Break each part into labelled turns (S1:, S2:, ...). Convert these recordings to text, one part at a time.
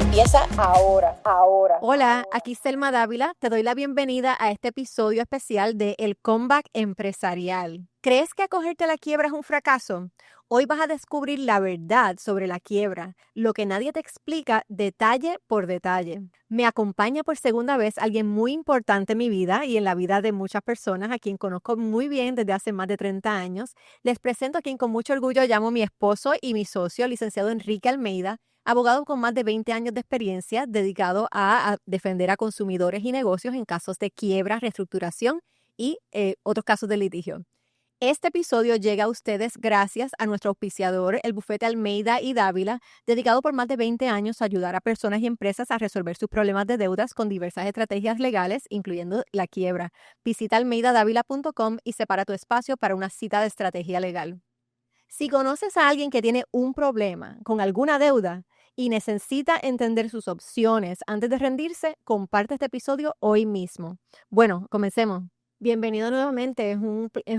S1: empieza ahora, ahora.
S2: Hola, aquí Selma Dávila. Te doy la bienvenida a este episodio especial de El Comeback Empresarial. ¿Crees que acogerte a la quiebra es un fracaso? Hoy vas a descubrir la verdad sobre la quiebra, lo que nadie te explica detalle por detalle. Me acompaña por segunda vez alguien muy importante en mi vida y en la vida de muchas personas a quien conozco muy bien desde hace más de 30 años. Les presento a quien con mucho orgullo llamo mi esposo y mi socio, licenciado Enrique Almeida, abogado con más de 20 años de experiencia dedicado a defender a consumidores y negocios en casos de quiebra, reestructuración y otros casos de litigio. Este episodio llega a ustedes gracias a nuestro auspiciador, el bufete Almeida y Dávila, dedicado por más de 20 años a ayudar a personas y empresas a resolver sus problemas de deudas con diversas estrategias legales, incluyendo la quiebra. Visita almeidadavila.com y separa tu espacio para una cita de estrategia legal. Si conoces a alguien que tiene un problema con alguna deuda y necesita entender sus opciones antes de rendirse, comparte este episodio hoy mismo. Bueno, comencemos. Bienvenido nuevamente. Es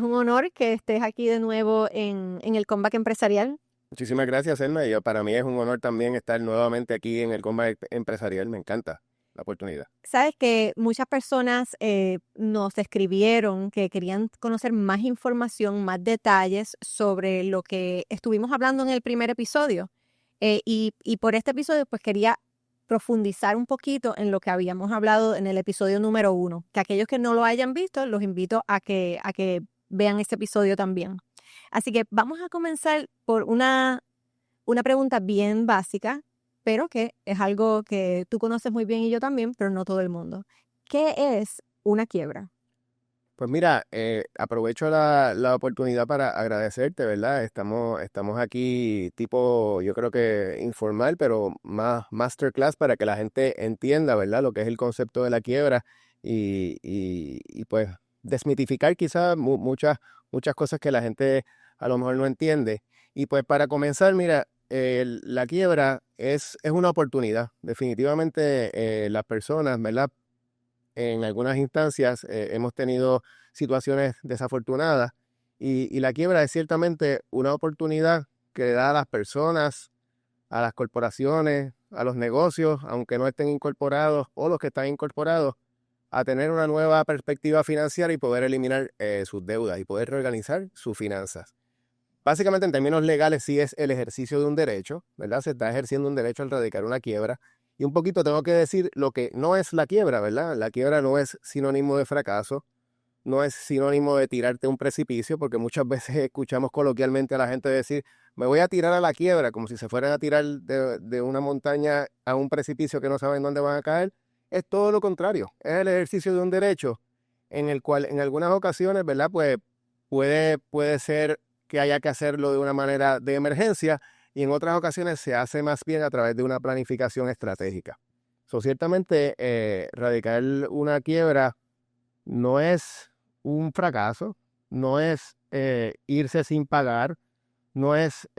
S2: un honor que estés aquí de nuevo en el Comeback Empresarial.
S3: Muchísimas gracias, Selma. Para mí es un honor también estar nuevamente aquí en el Comeback Empresarial. Me encanta la oportunidad.
S2: Sabes que muchas personas nos escribieron que querían conocer más información, más detalles sobre lo que estuvimos hablando en el primer episodio. Y por este episodio, pues quería profundizar un poquito en lo que habíamos hablado en el episodio número 1. Que aquellos que no lo hayan visto, los invito a que vean este episodio también. Así que vamos a comenzar por una pregunta bien básica, pero que es algo que tú conoces muy bien y yo también, pero no todo el mundo. ¿Qué es una quiebra?
S3: Pues mira, aprovecho la oportunidad para agradecerte, ¿verdad? Estamos aquí tipo, yo creo que informal, pero más masterclass para que la gente entienda, ¿verdad? Lo que es el concepto de la quiebra y pues desmitificar quizás muchas cosas que la gente a lo mejor no entiende. Y pues para comenzar, mira, la quiebra es una oportunidad. Definitivamente las personas, ¿verdad? En algunas instancias hemos tenido situaciones desafortunadas y la quiebra es ciertamente una oportunidad que le da a las personas, a las corporaciones, a los negocios, aunque no estén incorporados o los que están incorporados, a tener una nueva perspectiva financiera y poder eliminar sus deudas y poder reorganizar sus finanzas. Básicamente, en términos legales, sí es el ejercicio de un derecho, ¿verdad? Se está ejerciendo un derecho al radicar una quiebra. Y un poquito tengo que decir lo que no es la quiebra, ¿verdad? La quiebra no es sinónimo de fracaso, no es sinónimo de tirarte a un precipicio, porque muchas veces escuchamos coloquialmente a la gente decir, me voy a tirar a la quiebra, como si se fueran a tirar de una montaña a un precipicio que no saben dónde van a caer. Es todo lo contrario, es el ejercicio de un derecho en el cual en algunas ocasiones, ¿verdad? Pues puede ser que haya que hacerlo de una manera de emergencia y en otras ocasiones se hace más bien a través de una planificación estratégica. Ciertamente, radicar una quiebra no es un fracaso, no es irse sin pagar, no es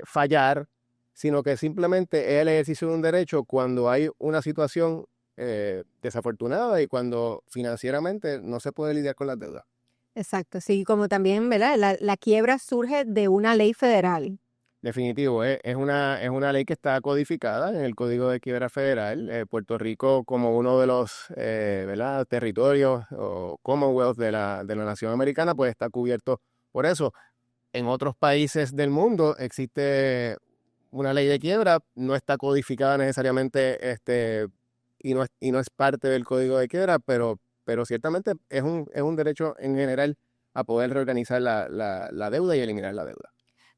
S3: fallar, sino que simplemente es el ejercicio de un derecho cuando hay una situación desafortunada y cuando financieramente no se puede lidiar con las deudas.
S2: Exacto, sí, como también, ¿verdad? La quiebra surge de una ley federal.
S3: Definitivo, es una ley que está codificada en el Código de Quiebra Federal. Puerto Rico, como uno de los ¿verdad? Territorios o Commonwealth de la nación americana, pues está cubierto por eso. En otros países del mundo existe una ley de quiebra, no está codificada necesariamente y no es parte del Código de Quiebra, pero ciertamente es un derecho en general a poder reorganizar la deuda y eliminar la deuda.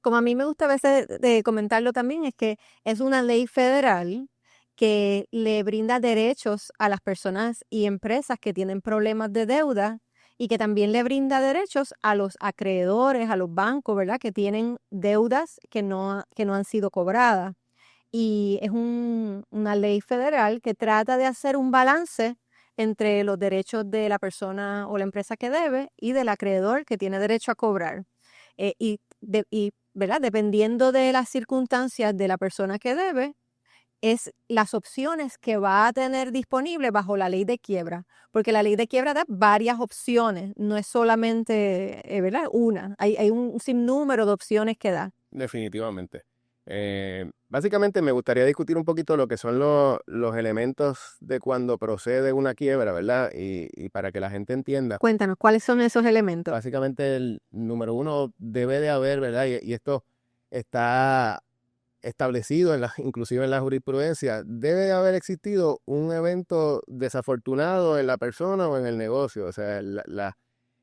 S2: Como a mí me gusta a veces de comentarlo también, es que es una ley federal que le brinda derechos a las personas y empresas que tienen problemas de deuda y que también le brinda derechos a los acreedores, a los bancos, ¿verdad? Que tienen deudas que no han sido cobradas. Y es una ley federal que trata de hacer un balance entre los derechos de la persona o la empresa que debe y del acreedor que tiene derecho a cobrar. ¿Verdad? Dependiendo de las circunstancias de la persona que debe, es las opciones que va a tener disponible bajo la ley de quiebra, porque la ley de quiebra da varias opciones, no es solamente, ¿verdad? Una, hay un sinnúmero de opciones que da.
S3: Definitivamente. Básicamente me gustaría discutir un poquito lo que son los elementos de cuando procede una quiebra, ¿verdad? Y para que la gente entienda.
S2: Cuéntanos, ¿cuáles son esos elementos?
S3: Básicamente el número uno debe de haber, ¿verdad? Y esto está establecido inclusive en la jurisprudencia, debe de haber existido un evento desafortunado en la persona o en el negocio. O sea,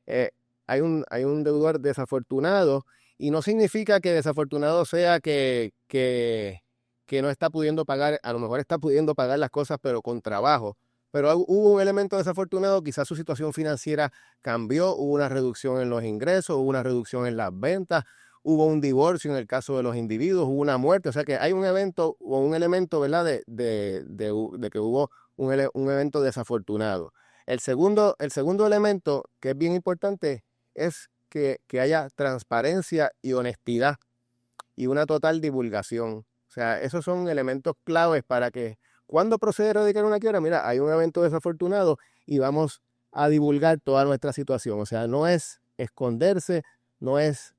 S3: eh, hay un deudor desafortunado y no significa que desafortunado sea que no está pudiendo pagar, a lo mejor está pudiendo pagar las cosas, pero con trabajo. Pero hubo un elemento desafortunado, quizás su situación financiera cambió, hubo una reducción en los ingresos, hubo una reducción en las ventas, hubo un divorcio en el caso de los individuos, hubo una muerte. O sea que hay un evento o un elemento, ¿verdad?, de que hubo un evento desafortunado. El segundo elemento, que es bien importante, es que haya transparencia y honestidad y una total divulgación. O sea, esos son elementos claves para que cuando procede a erradicar una quiebra, mira, hay un evento desafortunado y vamos a divulgar toda nuestra situación. O sea, no es esconderse, no es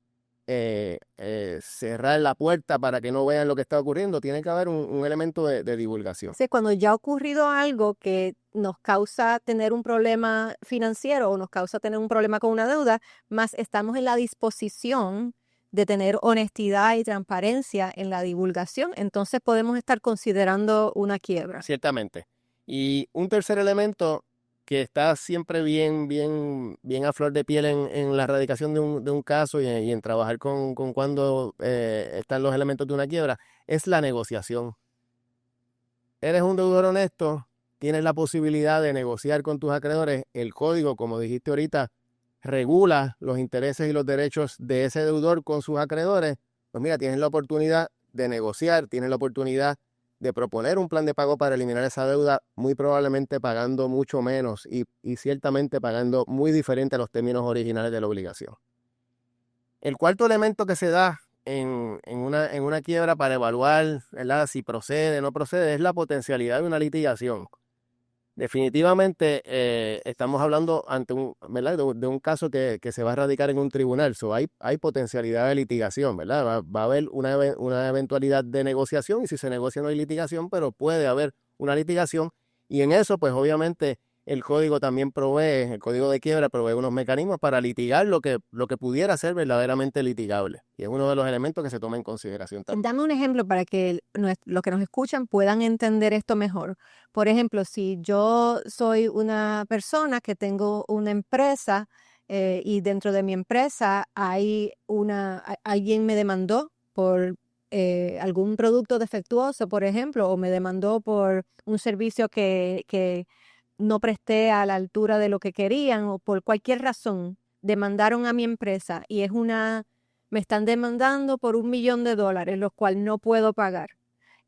S3: cerrar la puerta para que no vean lo que está ocurriendo. Tiene que haber un elemento de divulgación.
S2: Entonces, cuando ya ha ocurrido algo que nos causa tener un problema financiero o nos causa tener un problema con una deuda, más estamos en la disposición de tener honestidad y transparencia en la divulgación, entonces podemos estar considerando una quiebra.
S3: Ciertamente. Y un tercer elemento que está siempre bien a flor de piel en la erradicación de un caso y en trabajar con cuando están los elementos de una quiebra, es la negociación. Eres un deudor honesto, tienes la posibilidad de negociar con tus acreedores. El código, como dijiste ahorita, regula los intereses y los derechos de ese deudor con sus acreedores. Pues mira, tienes la oportunidad de negociar, tienes la oportunidad de proponer un plan de pago para eliminar esa deuda, muy probablemente pagando mucho menos y ciertamente pagando muy diferente a los términos originales de la obligación. El cuarto elemento que se da en una quiebra para evaluar, ¿verdad?, si procede o no procede, es la potencialidad de una litigación. Definitivamente estamos hablando ante ¿verdad?, de un caso que se va a radicar en un tribunal. So, hay potencialidad de litigación, ¿verdad? Va a haber una eventualidad de negociación y si se negocia no hay litigación, pero puede haber una litigación y en eso pues obviamente el código también provee, el código de quiebra provee unos mecanismos para litigar lo que pudiera ser verdaderamente litigable y es uno de los elementos que se toma en consideración también.
S2: Dame un ejemplo para que los que nos escuchan puedan entender esto mejor. Por ejemplo, si yo soy una persona que tengo una empresa y dentro de mi empresa alguien me demandó por algún producto defectuoso, por ejemplo, o me demandó por un servicio que no presté a la altura de lo que querían o por cualquier razón, demandaron a mi empresa y me están demandando por $1,000,000, los cuales no puedo pagar.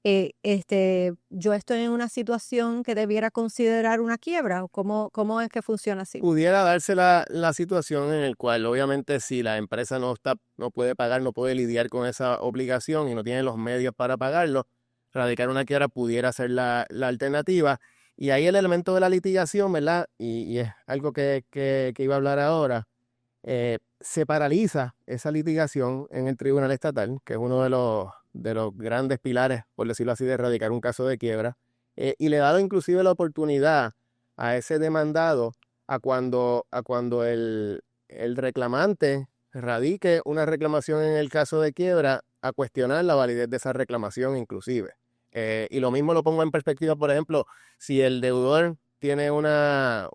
S2: Yo estoy en una situación que debiera considerar una quiebra, ¿o cómo es que funciona así?
S3: Pudiera darse la situación en el cual obviamente si la empresa no puede pagar, no puede lidiar con esa obligación y no tiene los medios para pagarlo, radicar una quiebra pudiera ser la alternativa. Y ahí el elemento de la litigación, ¿verdad? Y es algo que iba a hablar ahora. Se paraliza esa litigación en el tribunal estatal, que es uno de los grandes pilares, por decirlo así, de erradicar un caso de quiebra, y le da inclusive la oportunidad a ese demandado a cuando el reclamante radique una reclamación en el caso de quiebra, a cuestionar la validez de esa reclamación inclusive. Y lo mismo lo pongo en perspectiva, por ejemplo, si el deudor tiene una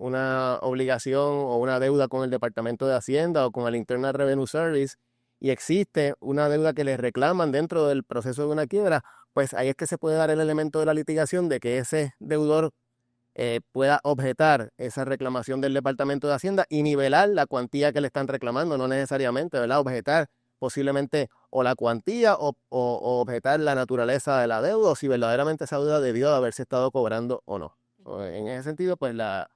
S3: obligación o una deuda con el Departamento de Hacienda o con el Internal Revenue Service y existe una deuda que le reclaman dentro del proceso de una quiebra, pues ahí es que se puede dar el elemento de la litigación de que ese deudor pueda objetar esa reclamación del Departamento de Hacienda y nivelar la cuantía que le están reclamando, no necesariamente, ¿verdad? Objetar posiblemente o la cuantía o objetar la naturaleza de la deuda o si verdaderamente esa deuda debió de haberse estado cobrando o no. En ese sentido, pues la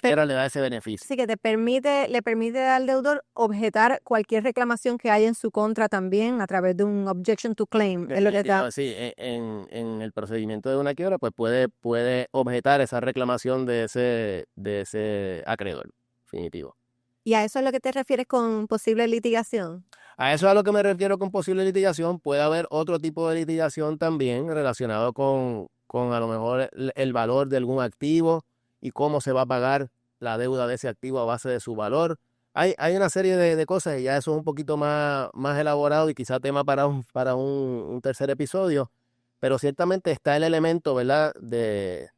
S3: quiebra le da ese beneficio.
S2: Sí, que le permite al deudor objetar cualquier reclamación que haya en su contra también a través de un objection to claim. Es lo que está.
S3: Sí, en el procedimiento de una quiebra, pues puede objetar esa reclamación de ese acreedor, definitivo.
S2: ¿Y a eso es lo que te refieres con posible litigación?
S3: A eso es a lo que me refiero con posible litigación. Puede haber otro tipo de litigación también relacionado con a lo mejor el valor de algún activo y cómo se va a pagar la deuda de ese activo a base de su valor. Hay una serie de cosas y ya eso es un poquito más elaborado y quizá tema para un tercer episodio, pero ciertamente está el elemento, ¿verdad? De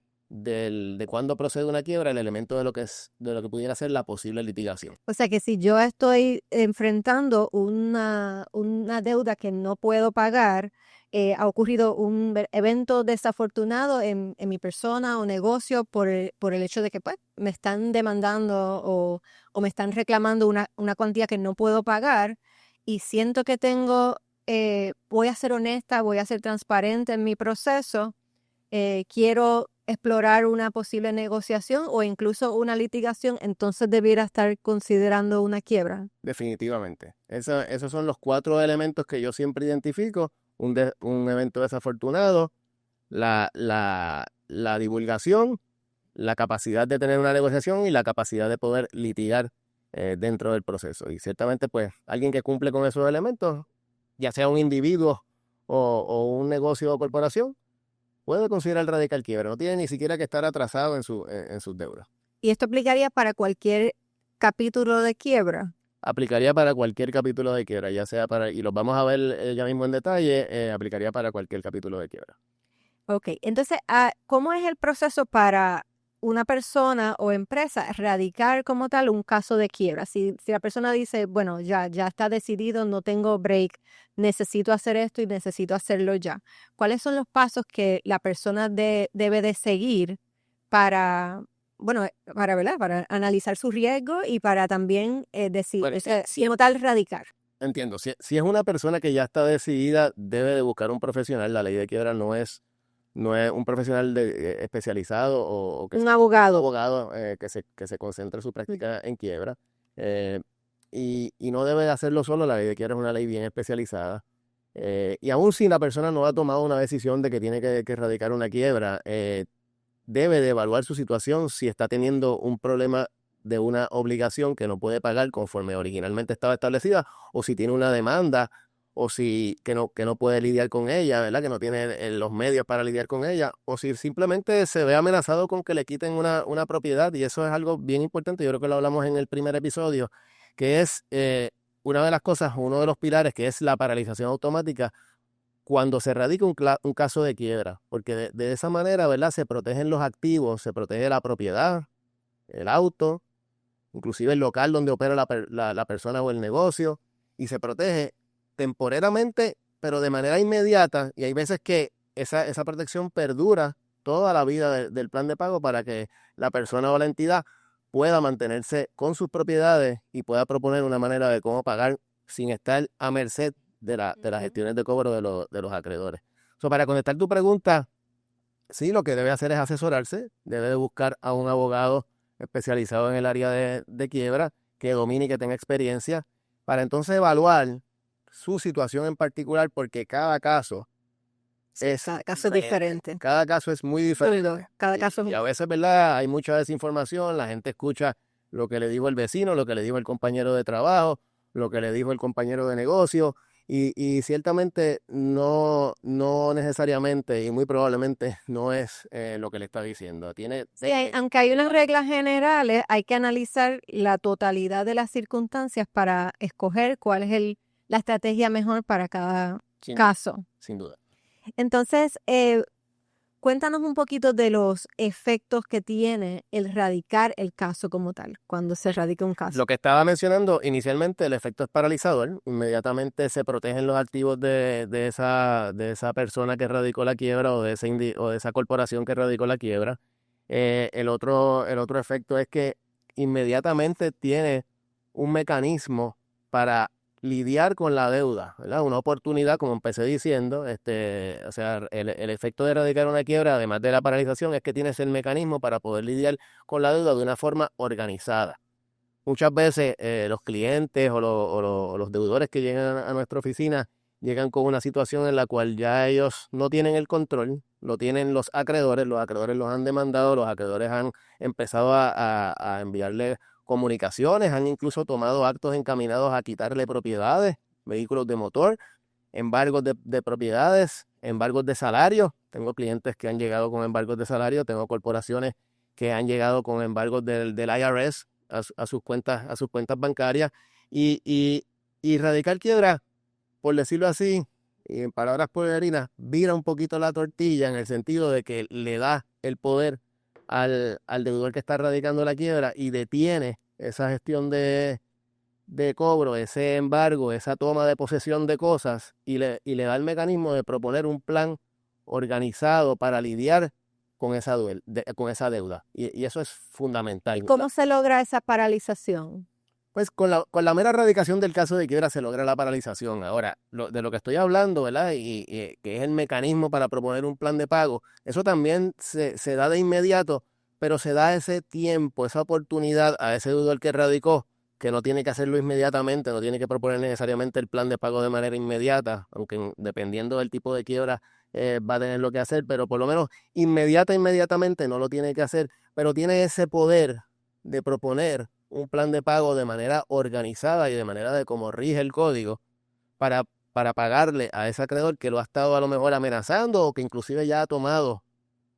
S3: cuándo procede una quiebra, el elemento de lo que pudiera ser la posible litigación.
S2: O sea que si yo estoy enfrentando una deuda que no puedo pagar, ha ocurrido un evento desafortunado en mi persona o negocio por el hecho de que pues, me están demandando o me están reclamando una cuantía que no puedo pagar y siento que voy a ser honesta, voy a ser transparente en mi proceso, quiero explorar una posible negociación o incluso una litigación, entonces debiera estar considerando una quiebra.
S3: Definitivamente. Esos son los 4 elementos que yo siempre identifico. Un evento desafortunado, la divulgación, la capacidad de tener una negociación y la capacidad de poder litigar dentro del proceso. Y ciertamente, pues, alguien que cumple con esos elementos, ya sea un individuo o un negocio o corporación, puede considerar radical quiebra. No tiene ni siquiera que estar atrasado en sus deudas.
S2: Y esto aplicaría para cualquier capítulo de quiebra.
S3: Aplicaría para cualquier capítulo de quiebra, ya sea y los vamos a ver ya mismo en detalle, aplicaría para cualquier capítulo de quiebra.
S2: Ok, entonces, ¿cómo es el proceso para una persona o empresa radicar como tal un caso de quiebra? Si la persona dice, bueno, ya está decidido, no tengo break, necesito hacer esto y necesito hacerlo ya. ¿Cuáles son los pasos que la persona debe de seguir para, bueno, ¿verdad? Para analizar su riesgo y para también decir,
S3: Bueno,
S2: como tal, radicar?
S3: entiendo, si es una persona que ya está decidida, debe de buscar un profesional. La ley de quiebra no es un profesional especializado o que
S2: Un
S3: sea un
S2: abogado.
S3: abogado que se concentre su práctica en quiebra. eh, y no debe de hacerlo solo. La ley de quiebra es una ley bien especializada. Y aún si la persona no ha tomado una decisión de que tiene que erradicar una quiebra, debe de evaluar su situación si está teniendo un problema de una obligación que no puede pagar conforme originalmente estaba establecida, o si tiene una demanda, o si que no puede lidiar con ella, ¿verdad? Que no tiene los medios para lidiar con ella, o si simplemente se ve amenazado con que le quiten una propiedad, y eso es algo bien importante. Yo creo que lo hablamos en el primer episodio, que es una de las cosas, uno de los pilares, que es la paralización automática cuando se radica un caso de quiebra, porque de esa manera, ¿verdad? Se protegen los activos, se protege la propiedad, el auto, inclusive el local donde opera la persona o el negocio, y se protege temporeramente, pero de manera inmediata, y hay veces que esa protección perdura toda la vida del plan de pago para que la persona o la entidad pueda mantenerse con sus propiedades y pueda proponer una manera de cómo pagar sin estar a merced de las gestiones de cobro de los acreedores. Para contestar tu pregunta, sí, lo que debe hacer es asesorarse, debe de buscar a un abogado especializado en el área de quiebra, que domine y que tenga experiencia, para entonces evaluar su situación en particular, porque cada caso es
S2: Cada caso es diferente.
S3: Cada caso es muy diferente.
S2: Cada caso
S3: Y a veces, ¿verdad? Hay mucha desinformación, la gente escucha lo que le dijo el vecino, lo que le dijo el compañero de trabajo, lo que le dijo el compañero de negocio, y ciertamente no necesariamente y muy probablemente no es lo que le está diciendo.
S2: Sí, aunque hay unas reglas generales, hay que analizar la totalidad de las circunstancias para escoger cuál es la estrategia mejor para cada
S3: Sin-
S2: caso.
S3: Sin duda.
S2: Entonces, cuéntanos un poquito de los efectos que tiene el radicar el caso como tal, cuando se radica un caso.
S3: Lo que estaba mencionando inicialmente, el efecto es paralizador. Inmediatamente se protegen los activos de esa persona que radicó la quiebra o de esa corporación que radicó la quiebra. El otro efecto es que inmediatamente tiene un mecanismo para lidiar con la deuda, ¿verdad? Una oportunidad, como empecé diciendo, o sea, el efecto de erradicar una quiebra, además de la paralización, es que tienes el mecanismo para poder lidiar con la deuda de una forma organizada. Muchas veces los clientes o los deudores que llegan a nuestra oficina llegan con una situación en la cual ya ellos no tienen el control, lo tienen los acreedores los han demandado, los acreedores han empezado a enviarle comunicaciones, han incluso tomado actos encaminados a quitarle propiedades, vehículos de motor, embargos de propiedades, embargos de salario. Tengo clientes que han llegado con embargos de salario, tengo corporaciones que han llegado con embargos del IRS a sus cuentas bancarias. Y Radical Quiebra, por decirlo así, y en palabras pueblerinas, vira un poquito la tortilla en el sentido de que le da el poder al deudor que está radicando la quiebra y detiene esa gestión de cobro, ese embargo, esa toma de posesión de cosas y le da el mecanismo de proponer un plan organizado para lidiar con esa deuda. Y eso es fundamental.
S2: ¿Cómo se logra esa paralización?
S3: Pues con la mera radicación del caso de quiebra se logra la paralización. Ahora, de lo que estoy hablando, ¿verdad? Y que es el mecanismo para proponer un plan de pago, eso también se da de inmediato, pero se da ese tiempo, esa oportunidad a ese deudor que radicó, que no tiene que hacerlo inmediatamente, no tiene que proponer necesariamente el plan de pago de manera inmediata, aunque dependiendo del tipo de quiebra va a tener lo que hacer, pero por lo menos inmediatamente no lo tiene que hacer, pero tiene ese poder de proponer un plan de pago de manera organizada y de manera de como rige el código para pagarle a ese acreedor que lo ha estado a lo mejor amenazando o que inclusive ya ha tomado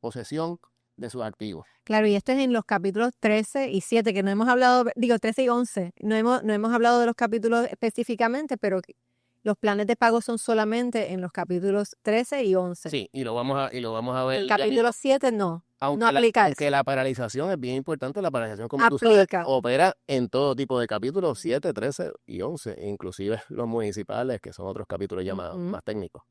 S3: posesión de sus activos.
S2: Claro, y esto es en los capítulos 13 y 7, que no hemos hablado, 13 y 11, no hemos hablado de los capítulos específicamente, pero los planes de pago son solamente en los capítulos 13 y 11.
S3: Sí, y lo vamos a ver.
S2: El capítulo 7 no aplica eso.
S3: Aunque la paralización es bien importante, la paralización, como tú sabes,
S2: Aplica.
S3: opera en todo tipo de capítulos, 7, 13 y 11, inclusive los municipales, que son otros capítulos ya más técnicos.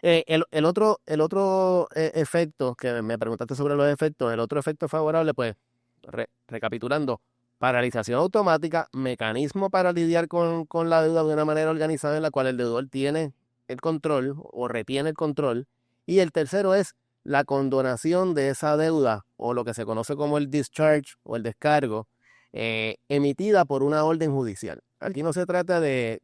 S3: El otro efecto, que me preguntaste sobre los efectos, el otro efecto favorable, pues, recapitulando, paralización automática, mecanismo para lidiar con la deuda de una manera organizada en la cual el deudor tiene el control o retiene el control. Y el tercero es la condonación de esa deuda, o lo que se conoce como el discharge o el descargo, emitida por una orden judicial. Aquí no se trata de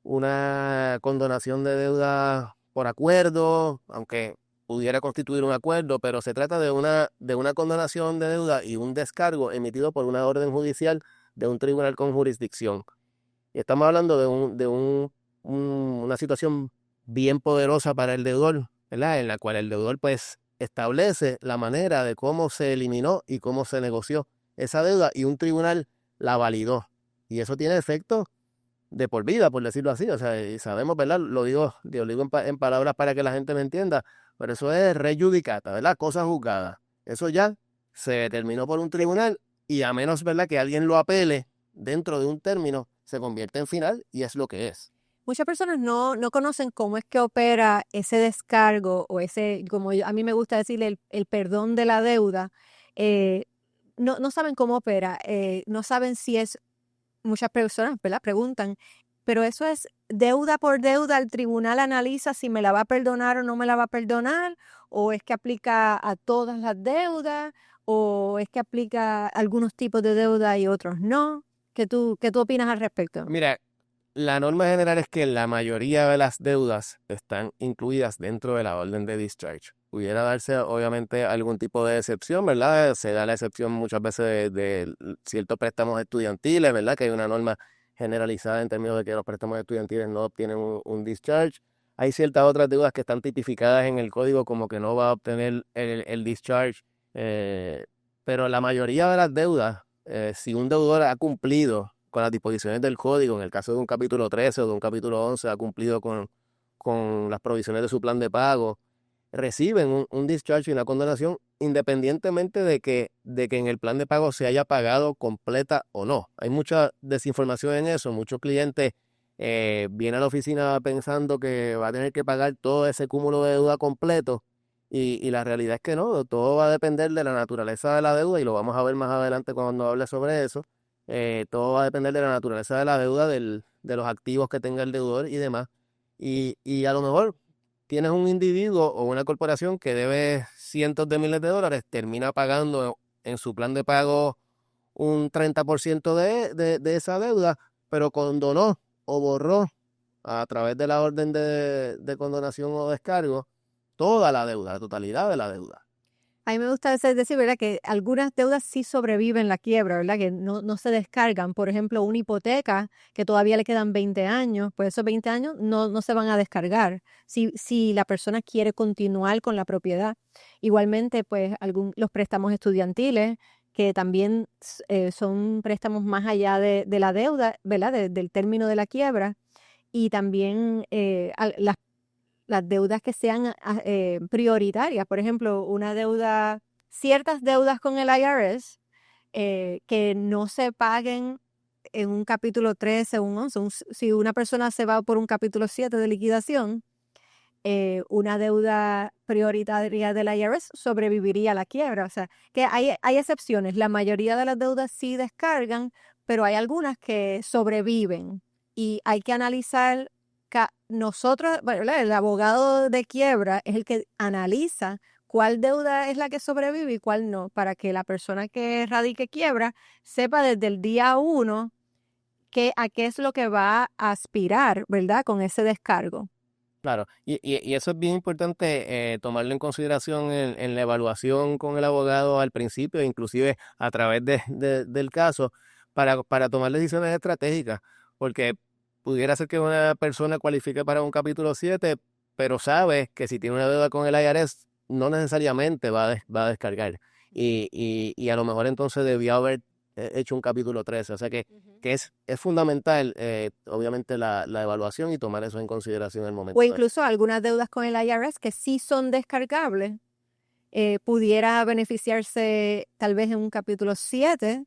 S3: una condonación de deuda por acuerdo, aunque pudiera constituir un acuerdo, pero se trata de una condonación de deuda y un descargo emitido por una orden judicial de un tribunal con jurisdicción. Y estamos hablando de una situación bien poderosa para el deudor, ¿verdad? En la cual el deudor pues establece la manera de cómo se eliminó y cómo se negoció esa deuda y un tribunal la validó. Y eso tiene efecto de por vida, por decirlo así. O sea, y sabemos, ¿verdad? Lo digo en palabras para que la gente me entienda, pero eso es re judicata, ¿verdad? Cosa juzgada. Eso ya se determinó por un tribunal y a menos, ¿verdad?, que alguien lo apele dentro de un término, se convierte en final y es lo que es.
S2: Muchas personas no conocen cómo es que opera ese descargo o ese, como a mí me gusta decirle, el perdón de la deuda. No saben cómo opera, no saben si es, muchas personas, ¿verdad?, preguntan, pero eso es deuda por deuda, el tribunal analiza si me la va a perdonar o no me la va a perdonar, o es que aplica a todas las deudas, o es que aplica a algunos tipos de deuda y otros no. ¿Qué tú opinas al respecto?
S3: Mira, la norma general es que la mayoría de las deudas están incluidas dentro de la orden de discharge. Pudiera darse, obviamente, algún tipo de excepción, ¿verdad? Se da la excepción muchas veces de ciertos préstamos estudiantiles, ¿verdad? Que hay una norma generalizada en términos de que los préstamos estudiantiles no obtienen un discharge. Hay ciertas otras deudas que están tipificadas en el código como que no va a obtener el discharge. Pero la mayoría de las deudas, si un deudor ha cumplido con las disposiciones del código, en el caso de un capítulo 13 o de un capítulo 11, ha cumplido con las provisiones de su plan de pago, reciben un discharge y una condonación independientemente de que en el plan de pago se haya pagado completa o no. Hay mucha desinformación en eso. Muchos clientes vienen a la oficina pensando que va a tener que pagar todo ese cúmulo de deuda completo y la realidad es que no. Todo va a depender de la naturaleza de la deuda y lo vamos a ver más adelante cuando hable sobre eso. Todo va a depender de la naturaleza de la deuda, de los activos que tenga el deudor y demás. Y a lo mejor tienes un individuo o una corporación que debe cientos de miles de dólares, termina pagando en su plan de pago un 30% de esa deuda, pero condonó o borró a través de la orden de condonación o descargo toda la deuda, la totalidad de la deuda.
S2: A mí me gusta decir, ¿verdad?, que algunas deudas sí sobreviven la quiebra, ¿verdad?, que no se descargan. Por ejemplo, una hipoteca que todavía le quedan 20 años, pues esos 20 años no se van a descargar si la persona quiere continuar con la propiedad. Igualmente, pues los préstamos estudiantiles, que también son préstamos más allá de la deuda, ¿verdad?, del término de la quiebra. Y también las deudas que sean prioritarias. Por ejemplo, ciertas deudas con el IRS que no se paguen en un capítulo 13 o un 11. Si una persona se va por un capítulo 7 de liquidación, una deuda prioritaria del IRS sobreviviría a la quiebra. O sea, que hay excepciones. La mayoría de las deudas sí descargan, pero hay algunas que sobreviven. Y hay que analizar, nosotros, ¿verdad?, el abogado de quiebra es el que analiza cuál deuda es la que sobrevive y cuál no, para que la persona que radique quiebra sepa desde el día 1 a qué es lo que va a aspirar, ¿verdad?, con ese descargo.
S3: Claro, y eso es bien importante tomarlo en consideración en la evaluación con el abogado al principio, inclusive a través del caso, para tomar decisiones estratégicas, porque pudiera ser que una persona cualifique para un capítulo 7, pero sabe que si tiene una deuda con el IRS, no necesariamente va a descargar. Y a lo mejor entonces debió haber hecho un capítulo 13. O sea que es fundamental, obviamente, la evaluación y tomar eso en consideración en el momento.
S2: O incluso algunas deudas con el IRS que sí son descargables, pudiera beneficiarse tal vez en un capítulo 7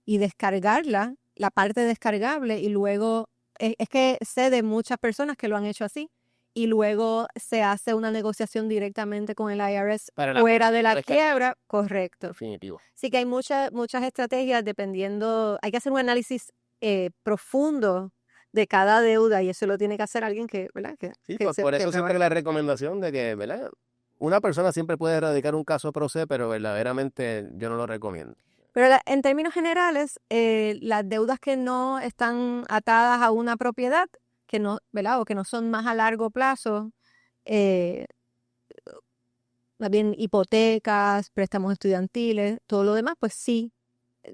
S2: y descargarla, la parte descargable, y luego, es que sé de muchas personas que lo han hecho así, y luego se hace una negociación directamente con el IRS fuera de la quiebra, correcto.
S3: Definitivo.
S2: Sí que hay muchas estrategias dependiendo, hay que hacer un análisis profundo de cada deuda, y eso lo tiene que hacer alguien que, ¿verdad?
S3: Sí, por eso siempre la recomendación de que, ¿verdad?, una persona siempre puede erradicar un caso pro se, pero verdaderamente yo no lo recomiendo.
S2: Pero en términos generales, las deudas que no están atadas a una propiedad, que no, ¿verdad?, o que no son más a largo plazo, más bien hipotecas, préstamos estudiantiles, todo lo demás, pues sí,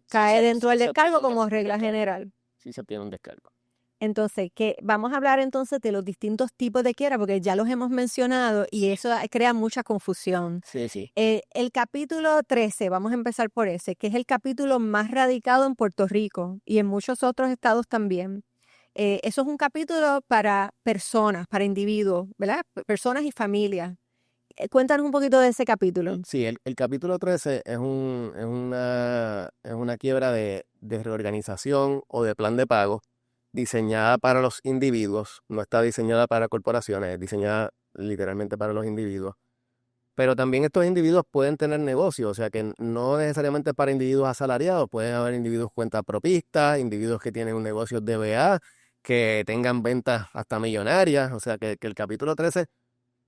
S2: cae dentro del descargo como regla general.
S3: Sí se tiene un descargo.
S2: Entonces, vamos a hablar entonces de los distintos tipos de quiebra, porque ya los hemos mencionado y eso crea mucha confusión.
S3: Sí.
S2: El capítulo 13, vamos a empezar por ese, que es el capítulo más radicado en Puerto Rico y en muchos otros estados también. Eso es un capítulo para personas, para individuos, ¿verdad? Personas y familias. Cuéntanos un poquito de ese capítulo.
S3: Sí, el capítulo 13 es una quiebra de reorganización o de plan de pago diseñada para los individuos, no está diseñada para corporaciones, es diseñada literalmente para los individuos. Pero también estos individuos pueden tener negocios, o sea que no necesariamente para individuos asalariados, pueden haber individuos cuentapropistas, individuos que tienen un negocio de DBA, que tengan ventas hasta millonarias, o sea que el capítulo 13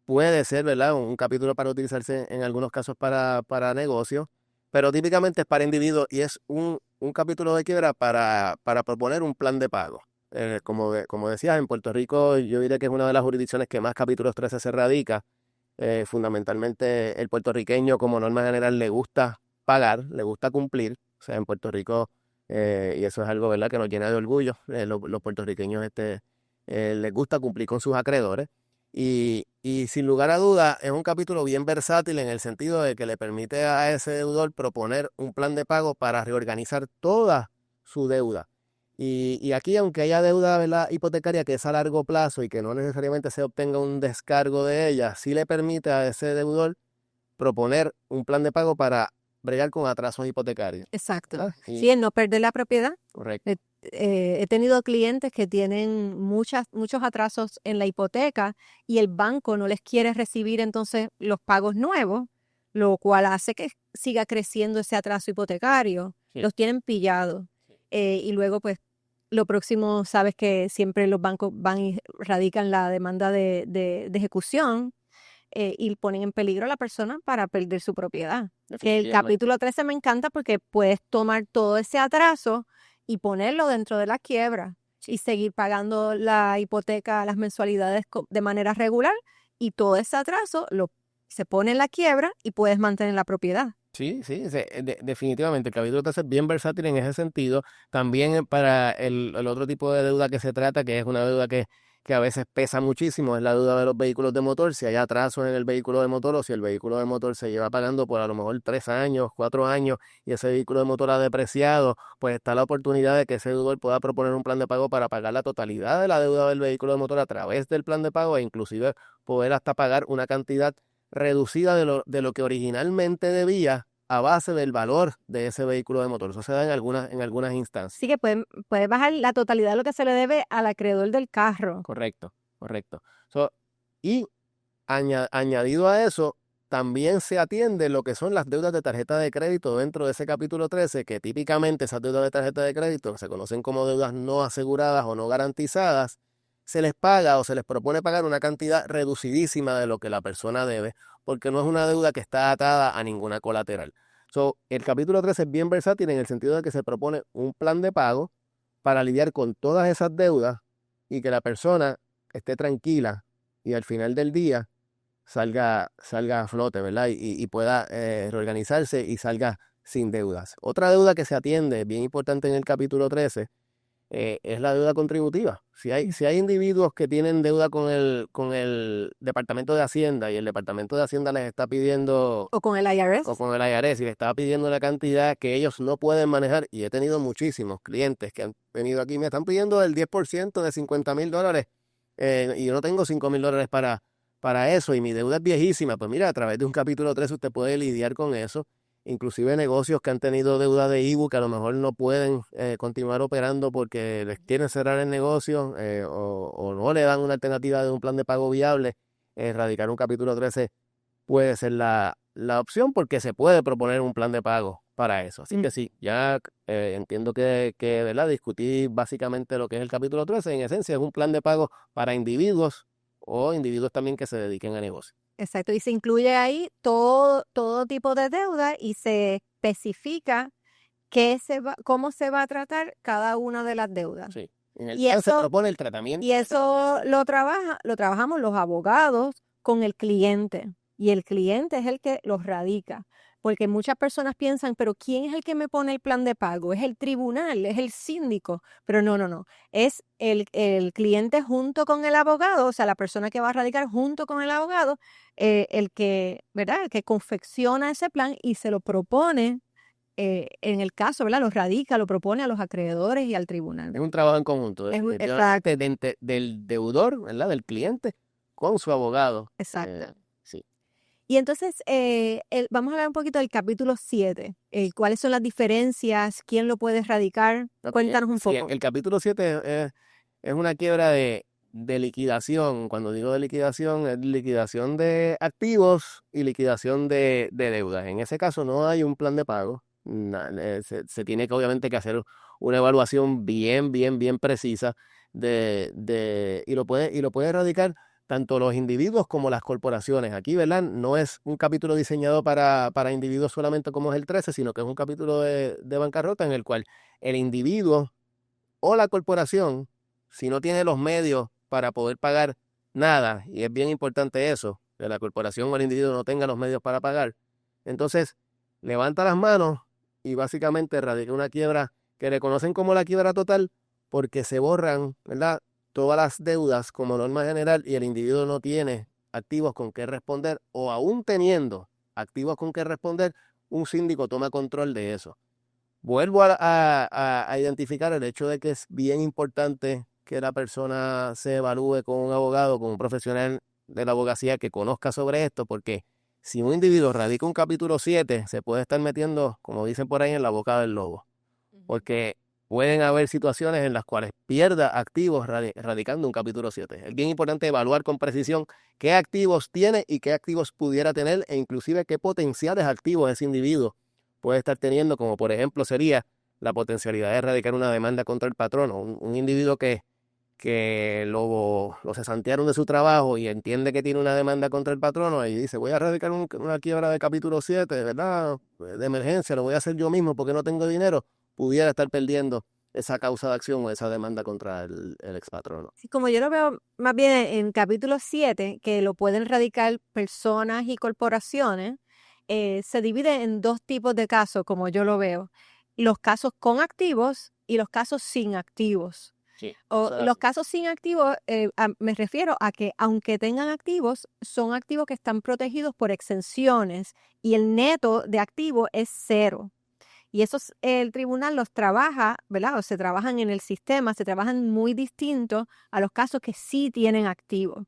S3: puede ser, ¿verdad?, un capítulo para utilizarse en algunos casos para negocios, pero típicamente es para individuos y es un capítulo de quiebra para proponer un plan de pago. Como decías, en Puerto Rico yo diría que es una de las jurisdicciones que más capítulos 13 se radica. Fundamentalmente el puertorriqueño, como norma general, le gusta pagar, le gusta cumplir. O sea, en Puerto Rico, y eso es algo, ¿verdad?, que nos llena de orgullo, los puertorriqueños les gusta cumplir con sus acreedores. Y sin lugar a dudas es un capítulo bien versátil en el sentido de que le permite a ese deudor proponer un plan de pago para reorganizar toda su deuda. Y aquí, aunque haya deuda, ¿verdad?, hipotecaria que es a largo plazo y que no necesariamente se obtenga un descargo de ella, sí le permite a ese deudor proponer un plan de pago para bregar con atrasos hipotecarios.
S2: Exacto. Sí, el no perder la propiedad.
S3: Correcto.
S2: He tenido clientes que tienen muchos atrasos en la hipoteca y el banco no les quiere recibir entonces los pagos nuevos, lo cual hace que siga creciendo ese atraso hipotecario.
S3: Sí.
S2: Los tienen pillados. Y luego, pues, lo próximo, sabes que siempre los bancos van y radican la demanda de ejecución y ponen en peligro a la persona para perder su propiedad. El capítulo 13 me encanta porque puedes tomar todo ese atraso y ponerlo dentro de la quiebra y seguir pagando la hipoteca, las mensualidades de manera regular, y todo ese atraso lo Se pone en la quiebra y puedes mantener la propiedad.
S3: Sí, sí, definitivamente. El capítulo 13 es bien versátil en ese sentido. También para el otro tipo de deuda que se trata, que es una deuda que a veces pesa muchísimo, es la deuda de los vehículos de motor. Si hay atrasos en el vehículo de motor o si el vehículo de motor se lleva pagando por a lo mejor 3 años, 4 años y ese vehículo de motor ha depreciado, pues está la oportunidad de que ese deudor pueda proponer un plan de pago para pagar la totalidad de la deuda del vehículo de motor a través del plan de pago e inclusive poder hasta pagar una cantidad reducida de lo que originalmente debía a base del valor de ese vehículo de motor. Eso se da en algunas instancias.
S2: Así que puede bajar la totalidad de lo que se le debe al acreedor del carro.
S3: Correcto, correcto. Y añadido a eso, también se atiende lo que son las deudas de tarjeta de crédito dentro de ese capítulo 13, que típicamente esas deudas de tarjeta de crédito se conocen como deudas no aseguradas o no garantizadas, se les paga o se les propone pagar una cantidad reducidísima de lo que la persona debe, porque no es una deuda que está atada a ninguna colateral. El capítulo 13 es bien versátil en el sentido de que se propone un plan de pago para lidiar con todas esas deudas y que la persona esté tranquila y al final del día salga a flote, ¿verdad? Y pueda reorganizarse y salga sin deudas. Otra deuda que se atiende, bien importante en el capítulo 13, es la deuda contributiva. Si hay individuos que tienen deuda con el Departamento de Hacienda y el Departamento de Hacienda les está pidiendo,
S2: O con el IRS.
S3: o con el IRS y les está pidiendo una cantidad que ellos no pueden manejar, y he tenido muchísimos clientes que han venido aquí y me están pidiendo el 10% de $50,000 y yo no tengo $5,000 para eso y mi deuda es viejísima. Pues mira, a través de un capítulo 3 usted puede lidiar con eso. Inclusive negocios que han tenido deuda de IBU que a lo mejor no pueden continuar operando porque les quieren cerrar el negocio o no le dan una alternativa de un plan de pago viable. Radicar un capítulo 13 puede ser la opción porque se puede proponer un plan de pago para eso. Así que sí, ya entiendo que ¿verdad? Discutí básicamente lo que es el capítulo 13. En esencia es un plan de pago para individuos o individuos también que se dediquen a negocios.
S2: Exacto, y se incluye ahí todo tipo de deuda y se especifica cómo se va a tratar cada una de las deudas.
S3: Sí. En el
S2: Y
S3: plan se
S2: eso-
S3: propone el tratamiento.
S2: Y eso lo trabajamos los abogados con el cliente. Y el cliente es el que los radica. Porque muchas personas piensan, pero ¿quién es el que me pone el plan de pago? Es el tribunal, es el síndico. Pero no. Es el cliente junto con el abogado, o sea, la persona que va a radicar junto con el abogado, ¿verdad? El que confecciona ese plan y se lo propone, en el caso, ¿verdad? Lo radica, lo propone a los acreedores y al tribunal.
S3: Es un trabajo en conjunto,
S2: Es un-
S3: definitivamente, del deudor, ¿verdad? Del cliente con su abogado.
S2: Exacto.
S3: Sí.
S2: Y entonces, vamos a hablar un poquito del capítulo 7. ¿Cuáles son las diferencias? ¿Quién lo puede erradicar?
S3: Ok,
S2: Cuéntanos un
S3: sí,
S2: poco.
S3: el capítulo 7 es una quiebra de liquidación. Cuando digo de liquidación, es liquidación de activos y liquidación de deudas. En ese caso no hay un plan de pago. Se tiene que obviamente que hacer una evaluación bien precisa y lo puede erradicar tanto los individuos como las corporaciones. Aquí, ¿verdad? No es un capítulo diseñado para individuos solamente como es el 13, sino que es un capítulo de bancarrota en el cual el individuo o la corporación, si no tiene los medios para poder pagar nada, y es bien importante eso, que la corporación o el individuo no tenga los medios para pagar, entonces levanta las manos y básicamente radica una quiebra que le conocen como la quiebra total porque se borran, ¿verdad? Todas las deudas como norma general y el individuo no tiene activos con qué responder o aún teniendo activos con qué responder, un síndico toma control de eso. Vuelvo a identificar el hecho de que es bien importante que la persona se evalúe con un abogado, con un profesional de la abogacía que conozca sobre esto, porque si un individuo radica un capítulo 7, se puede estar metiendo, como dicen por ahí, en la boca del lobo, porque pueden haber situaciones en las cuales pierda activos radicando un capítulo 7. Es bien importante evaluar con precisión qué activos tiene y qué activos pudiera tener e inclusive qué potenciales activos ese individuo puede estar teniendo, como por ejemplo sería la potencialidad de erradicar una demanda contra el patrono. Un individuo que lo cesantearon de su trabajo y entiende que tiene una demanda contra el patrono y dice, voy a erradicar una quiebra de capítulo 7, ¿verdad? De emergencia, lo voy a hacer yo mismo porque no tengo dinero, pudiera estar perdiendo esa causa de acción o esa demanda contra el expatrono.
S2: Sí, como yo lo veo más bien en capítulo 7, que lo pueden radicar personas y corporaciones, se divide en dos tipos de casos, como yo lo veo. Los casos con activos y los casos sin activos.
S3: Sí.
S2: Los casos sin activos, me refiero a que aunque tengan activos, son activos que están protegidos por exenciones y el neto de activo es cero. Y esos el tribunal los trabaja, ¿verdad? O se trabajan en el sistema, se trabajan muy distintos a los casos que sí tienen activos.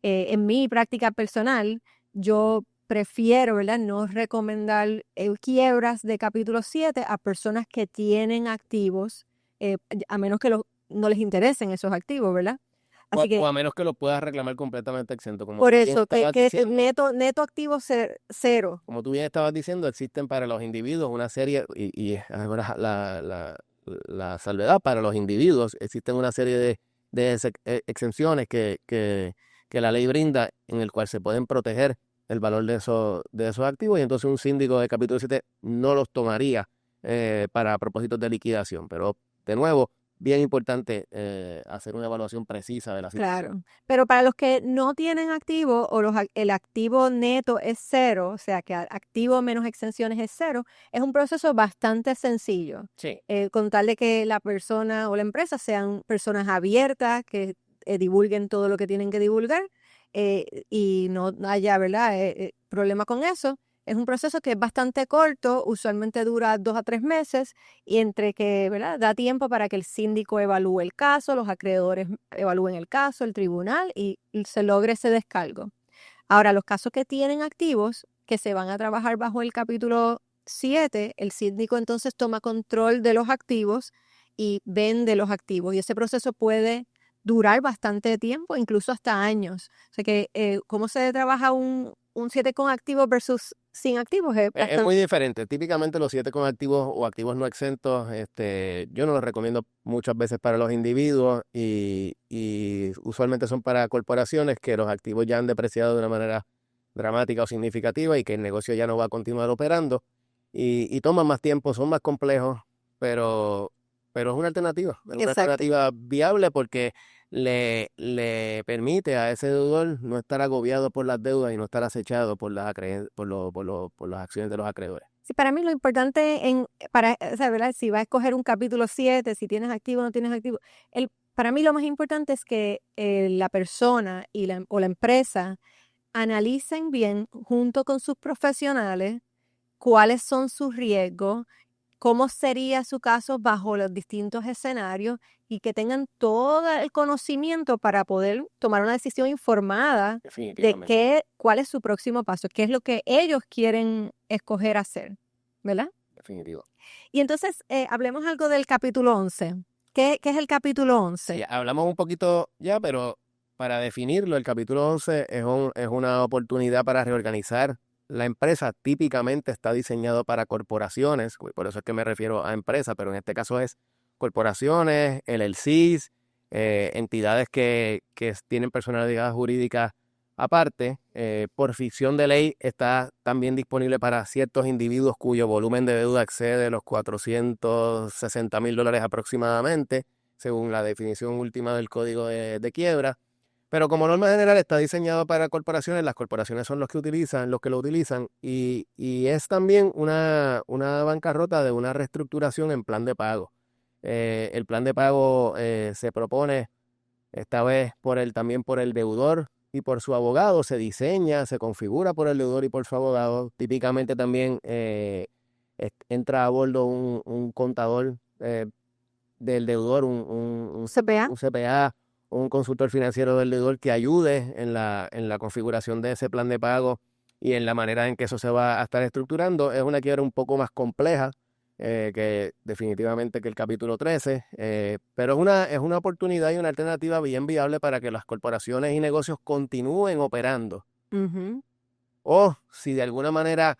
S2: En mi práctica personal, yo prefiero, ¿verdad?, no recomendar quiebras de capítulo 7 a personas que tienen activos, a menos que no les interesen esos activos, ¿verdad? Así
S3: O
S2: que
S3: a menos que lo puedas reclamar completamente exento,
S2: por eso, que neto activo cero.
S3: como tú bien estabas diciendo, existen para los individuos una serie, y es ahora la salvedad para los individuos, existen una serie de exenciones que la ley brinda en el cual se pueden proteger el valor de esos activos, y entonces un síndico de capítulo 7 no los tomaría para propósitos de liquidación. Pero, de nuevo, bien importante hacer una evaluación precisa de la situación.
S2: Claro, pero para los que no tienen activo o el activo neto es cero, o sea que activo menos exenciones es cero, es un proceso bastante sencillo.
S3: Sí.
S2: Con tal de que la persona o la empresa sean personas abiertas, que divulguen todo lo que tienen que divulgar y no haya, ¿verdad?, problema con eso. Es un proceso que es bastante corto, usualmente dura 2 a 3 meses y entre que, ¿verdad?, da tiempo para que el síndico evalúe el caso, los acreedores evalúen el caso, el tribunal y se logre ese descargo. Ahora, los casos que tienen activos, que se van a trabajar bajo el capítulo 7, el síndico entonces toma control de los activos y vende los activos. Y ese proceso puede durar bastante tiempo, incluso hasta años. O sea que, ¿cómo se trabaja un 7 con activos versus sin activos?
S3: Es muy diferente. Típicamente los 7 con activos o activos no exentos, yo no los recomiendo muchas veces para los individuos y usualmente son para corporaciones que los activos ya han depreciado de una manera dramática o significativa y que el negocio ya no va a continuar operando y toman más tiempo, son más complejos, pero es una alternativa viable porque le permite a ese deudor no estar agobiado por las deudas y no estar acechado por las acciones de los acreedores.
S2: Sí, para mí lo importante o sea, ¿verdad?, si vas a escoger un capítulo 7, si tienes activo o no tienes activo, para mí lo más importante es que la persona o la empresa analicen bien junto con sus profesionales cuáles son sus riesgos, cómo sería su caso bajo los distintos escenarios y que tengan todo el conocimiento para poder tomar una decisión informada de
S3: Definitivamente.
S2: cuál es su próximo paso, qué es lo que ellos quieren escoger hacer, ¿verdad?
S3: Definitivo.
S2: Y entonces, hablemos algo del capítulo 11. ¿Qué es el capítulo 11?
S3: Sí, hablamos un poquito ya, pero para definirlo, el capítulo 11 es una oportunidad para reorganizar la empresa. Típicamente está diseñado para corporaciones, por eso es que me refiero a empresas, pero en este caso es corporaciones, LLCs, entidades que tienen personalidad jurídica aparte. Por ficción de ley está también disponible para ciertos individuos cuyo volumen de deuda excede los $460,000 aproximadamente, según la definición última del Código de Quiebra. Pero como norma general está diseñado para corporaciones, las corporaciones son los que lo utilizan y es también una bancarrota de una reestructuración en plan de pago. El plan de pago se propone esta vez también por el deudor y por su abogado, se diseña, se configura por el deudor y por su abogado. Típicamente también entra a bordo un contador del deudor, un
S2: CPA.
S3: un CPA o un consultor financiero del deudor que ayude en la configuración de ese plan de pago y en la manera en que eso se va a estar estructurando. Es una quiebra un poco más compleja que definitivamente que el capítulo 13, pero es una oportunidad y una alternativa bien viable para que las corporaciones y negocios continúen operando.
S2: Ujú.
S3: O si de alguna manera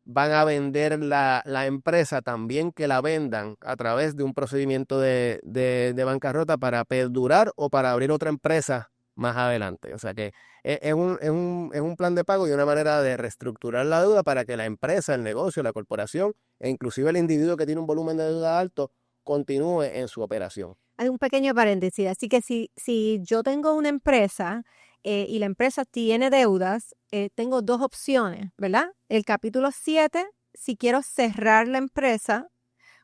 S3: van a vender la empresa, también que la vendan a través de un procedimiento de bancarrota para perdurar o para abrir otra empresa más adelante. O sea que es un plan de pago y una manera de reestructurar la deuda para que la empresa, el negocio, la corporación e inclusive el individuo que tiene un volumen de deuda alto continúe en su operación.
S2: Hay un pequeño paréntesis, así que si yo tengo una empresa y la empresa tiene deudas, tengo dos opciones, ¿verdad? El capítulo 7, si quiero cerrar la empresa,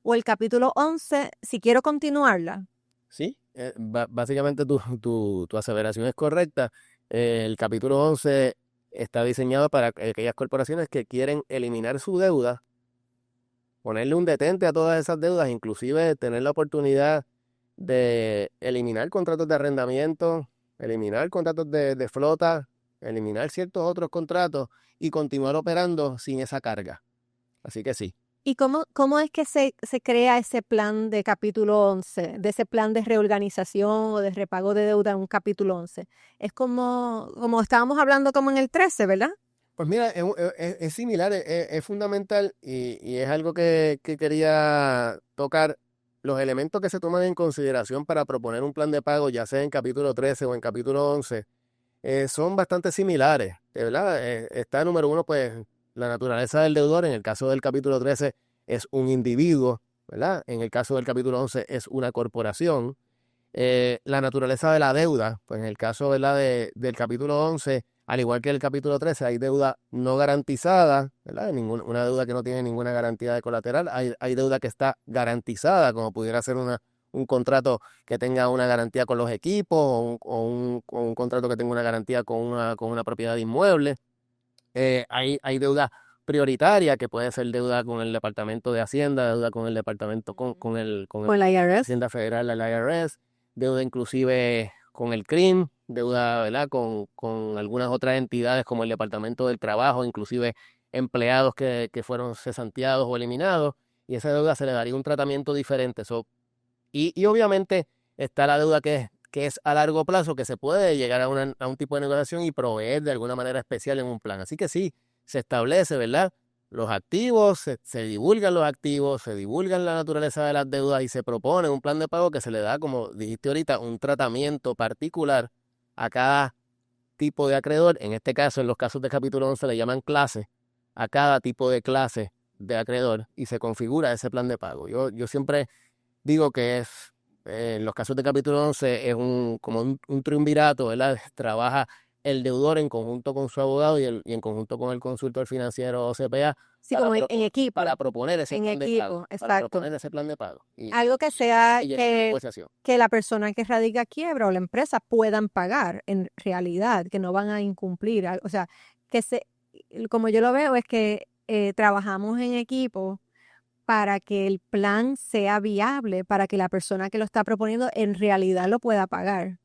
S2: o el capítulo 11, si quiero continuarla.
S3: Sí, básicamente tu aseveración es correcta. El capítulo 11 está diseñado para aquellas corporaciones que quieren eliminar su deuda, ponerle un detente a todas esas deudas, inclusive tener la oportunidad de eliminar contratos de arrendamiento, eliminar contratos de flota, eliminar ciertos otros contratos y continuar operando sin esa carga. Así que sí.
S2: ¿Y cómo es que se crea ese plan de capítulo 11, de ese plan de reorganización o de repago de deuda en un capítulo 11? Es como estábamos hablando como en el 13, ¿verdad?
S3: Pues mira, es similar, es fundamental y es algo que quería tocar. Los elementos que se toman en consideración para proponer un plan de pago, ya sea en capítulo 13 o en capítulo 11, son bastante similares, ¿verdad? Está número uno, pues, la naturaleza del deudor. En el caso del capítulo 13 es un individuo, ¿verdad? En el caso del capítulo 11 es una corporación. La naturaleza de la deuda, pues en el caso, ¿verdad? Del capítulo 11, al igual que el capítulo 13, hay deuda no garantizada, ¿verdad? Una deuda que no tiene ninguna garantía de colateral. Hay deuda que está garantizada, como pudiera ser un contrato que tenga una garantía con los equipos o un contrato que tenga una garantía con una propiedad inmueble. Hay deuda prioritaria, que puede ser deuda con el Departamento de Hacienda, deuda con el Departamento,
S2: Con la IRS.
S3: Hacienda Federal, la IRS, deuda inclusive con el CRIM, deuda, ¿verdad? Con algunas otras entidades como el Departamento del Trabajo, inclusive empleados que fueron cesanteados o eliminados, y esa deuda se le daría un tratamiento diferente. Y obviamente está la deuda que es a largo plazo, que se puede llegar a un tipo de negociación y proveer de alguna manera especial en un plan. Así que sí, se establece, ¿verdad? Los activos, se divulgan los activos, se divulgan la naturaleza de las deudas y se propone un plan de pago que se le da, como dijiste ahorita, un tratamiento particular a cada tipo de acreedor. En este caso, en los casos de capítulo 11 le llaman clase, a cada tipo de clase de acreedor, y se configura ese plan de pago. Yo siempre digo que en los casos de capítulo 11 es como un triunvirato, ¿verdad? Trabaja el deudor en conjunto con su abogado y en conjunto con el consultor financiero o CPA
S2: Sí, como en equipo.
S3: para proponer ese
S2: En
S3: plan de
S2: equipo,
S3: pago. Para
S2: exacto.
S3: proponer ese plan de pago.
S2: Algo que sea
S3: Y llegar a una negociación.
S2: que la persona que radica quiebra o la empresa puedan pagar en realidad, que no van a incumplir. O sea, como yo lo veo es que trabajamos en equipo para que el plan sea viable, para que la persona que lo está proponiendo en realidad lo pueda pagar,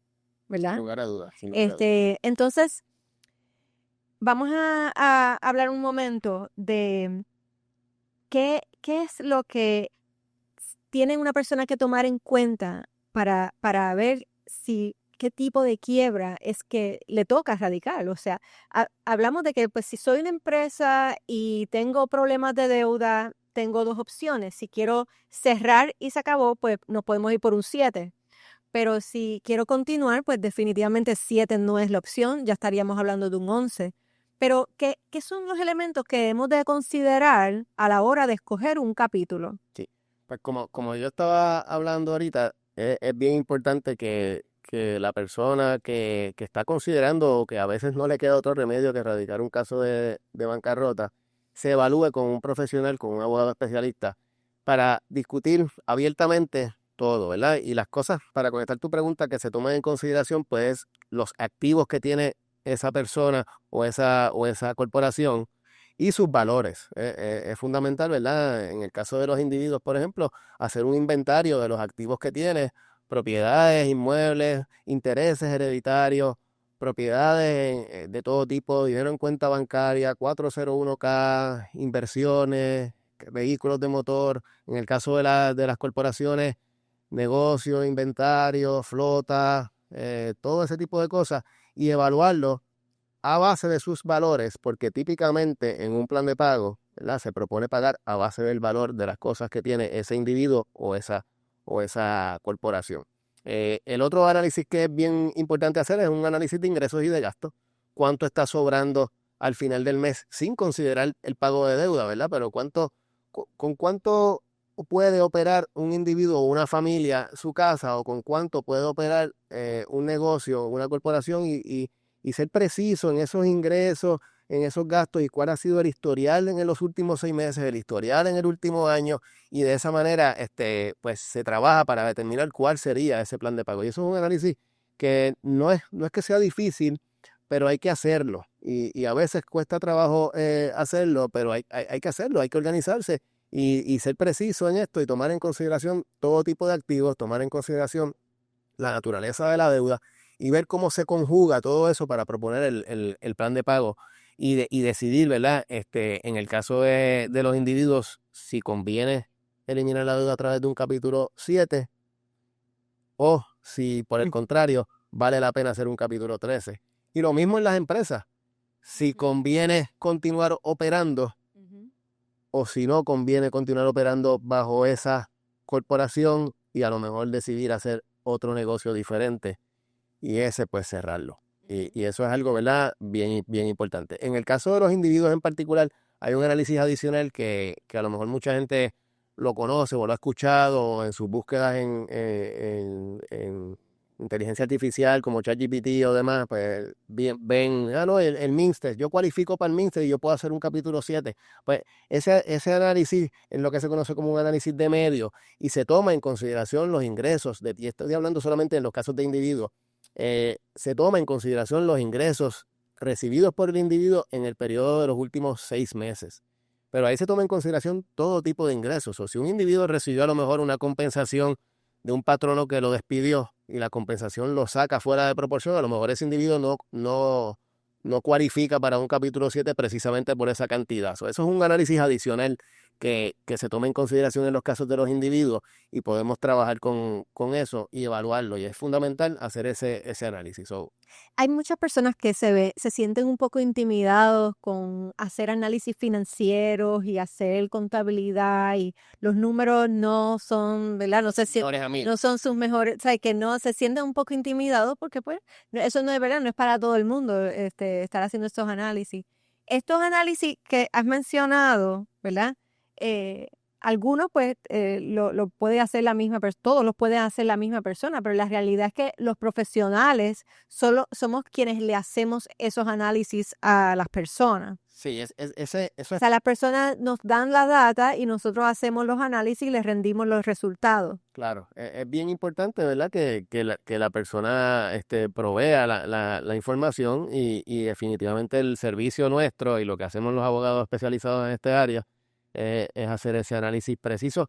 S2: ¿verdad?
S3: Sin lugar a dudas. Sin lugar a dudas.
S2: Entonces, vamos a hablar un momento de qué es lo que tiene una persona que tomar en cuenta para ver qué tipo de quiebra es que le toca radical. O sea, hablamos de que pues si soy una empresa y tengo problemas de deuda, tengo dos opciones. Si quiero cerrar y se acabó, pues nos podemos ir por un 7. Pero si quiero continuar, pues definitivamente 7 no es la opción, ya estaríamos hablando de un 11. Pero, ¿qué son los elementos que debemos de considerar a la hora de escoger un capítulo?
S3: Sí. Pues como yo estaba hablando ahorita, es bien importante que la persona que está considerando o que a veces no le queda otro remedio que erradicar un caso de bancarrota, se evalúe con un profesional, con un abogado especialista, para discutir abiertamente todo, ¿verdad? Y las cosas, para contestar tu pregunta, que se tomen en consideración, pues los activos que tiene esa persona o esa corporación y sus valores. Es fundamental, ¿verdad? En el caso de los individuos, por ejemplo, hacer un inventario de los activos que tiene, propiedades, inmuebles, intereses hereditarios, propiedades de todo tipo, dinero en cuenta bancaria, 401(k), inversiones, vehículos de motor. En el caso de las corporaciones, negocios, inventario, flota, todo ese tipo de cosas, y evaluarlo a base de sus valores, porque típicamente en un plan de pago, ¿verdad? Se propone pagar a base del valor de las cosas que tiene ese individuo o esa corporación. El otro análisis que es bien importante hacer es un análisis de ingresos y de gastos. ¿Cuánto está sobrando al final del mes sin considerar el pago de deuda, ¿verdad? Pero con cuánto puede operar un individuo o una familia su casa o con cuánto puede operar un negocio, una corporación y ser preciso en esos ingresos, en esos gastos y cuál ha sido el historial en los últimos 6 meses, el historial en el último año y de esa manera pues se trabaja para determinar cuál sería ese plan de pago. Y eso es un análisis que no es que sea difícil, pero hay que hacerlo y a veces cuesta trabajo hacerlo, pero hay que hacerlo, hay que organizarse y ser preciso en esto y tomar en consideración todo tipo de activos, tomar en consideración la naturaleza de la deuda y ver cómo se conjuga todo eso para proponer el plan de pago y decidir, ¿verdad? En el caso de los individuos, si conviene eliminar la deuda a través de un capítulo 7 o si por el contrario vale la pena hacer un capítulo 13. Y lo mismo en las empresas, si conviene continuar operando o si no conviene continuar operando bajo esa corporación y a lo mejor decidir hacer otro negocio diferente y ese pues cerrarlo. Y eso es algo, ¿verdad? Bien, bien importante. En el caso de los individuos en particular, hay un análisis adicional que a lo mejor mucha gente lo conoce o lo ha escuchado en sus búsquedas en inteligencia artificial como ChatGPT o demás, pues ven, no, el Minster, yo cualifico para el Minster y yo puedo hacer un capítulo 7. Pues ese análisis es lo que se conoce como un análisis de medio y se toma en consideración los ingresos, y estoy hablando solamente en los casos de individuos, se toma en consideración los ingresos recibidos por el individuo en el periodo de los últimos 6 meses. Pero ahí se toma en consideración todo tipo de ingresos. O si un individuo recibió a lo mejor una compensación de un patrono que lo despidió y la compensación lo saca fuera de proporción, a lo mejor ese individuo no cualifica para un capítulo 7 precisamente por esa cantidad. Eso es un análisis adicional que se toma en consideración en los casos de los individuos y podemos trabajar con eso y evaluarlo. Y es fundamental hacer ese análisis.
S2: Hay muchas personas que se sienten un poco intimidados con hacer análisis financieros y hacer contabilidad y los números no son, ¿verdad? No son sus mejores, o sea, que no se sienten un poco intimidados porque pues eso no es verdad, no es para todo el mundo estar haciendo estos análisis. Estos análisis que has mencionado, ¿verdad? Algunos pues lo puede hacer la misma persona, todos los pueden hacer la misma persona, pero la realidad es que los profesionales solo somos quienes le hacemos esos análisis a las personas.
S3: Sí, eso es.
S2: O sea, las personas nos dan la data y nosotros hacemos los análisis y les rendimos los resultados.
S3: Claro, es bien importante, ¿verdad? Que la persona provea la información y definitivamente el servicio nuestro y lo que hacemos los abogados especializados en este área es hacer ese análisis preciso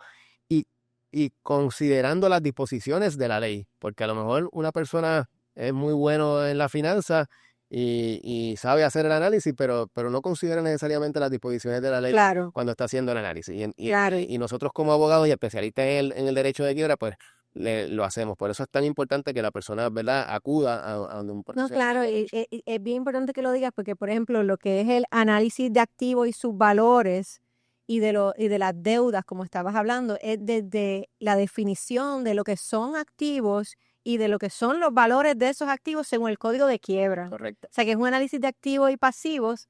S3: y, y considerando las disposiciones de la ley, porque a lo mejor una persona es muy bueno en la finanza y sabe hacer el análisis, pero no considera necesariamente las disposiciones de la ley
S2: Claro,
S3: cuando está haciendo el análisis.
S2: claro.
S3: Y nosotros como abogados y especialistas en el derecho de quiebra, pues lo hacemos. Por eso es tan importante que la persona, ¿verdad?, acuda a donde un
S2: No,
S3: profesional.
S2: claro, es bien importante que lo digas porque, por ejemplo, lo que es el análisis de activos y sus valores y de las deudas, como estabas hablando, es desde la definición de lo que son activos y de lo que son los valores de esos activos según el código de quiebra.
S3: Correcto.
S2: O sea, que es un análisis de activos y pasivos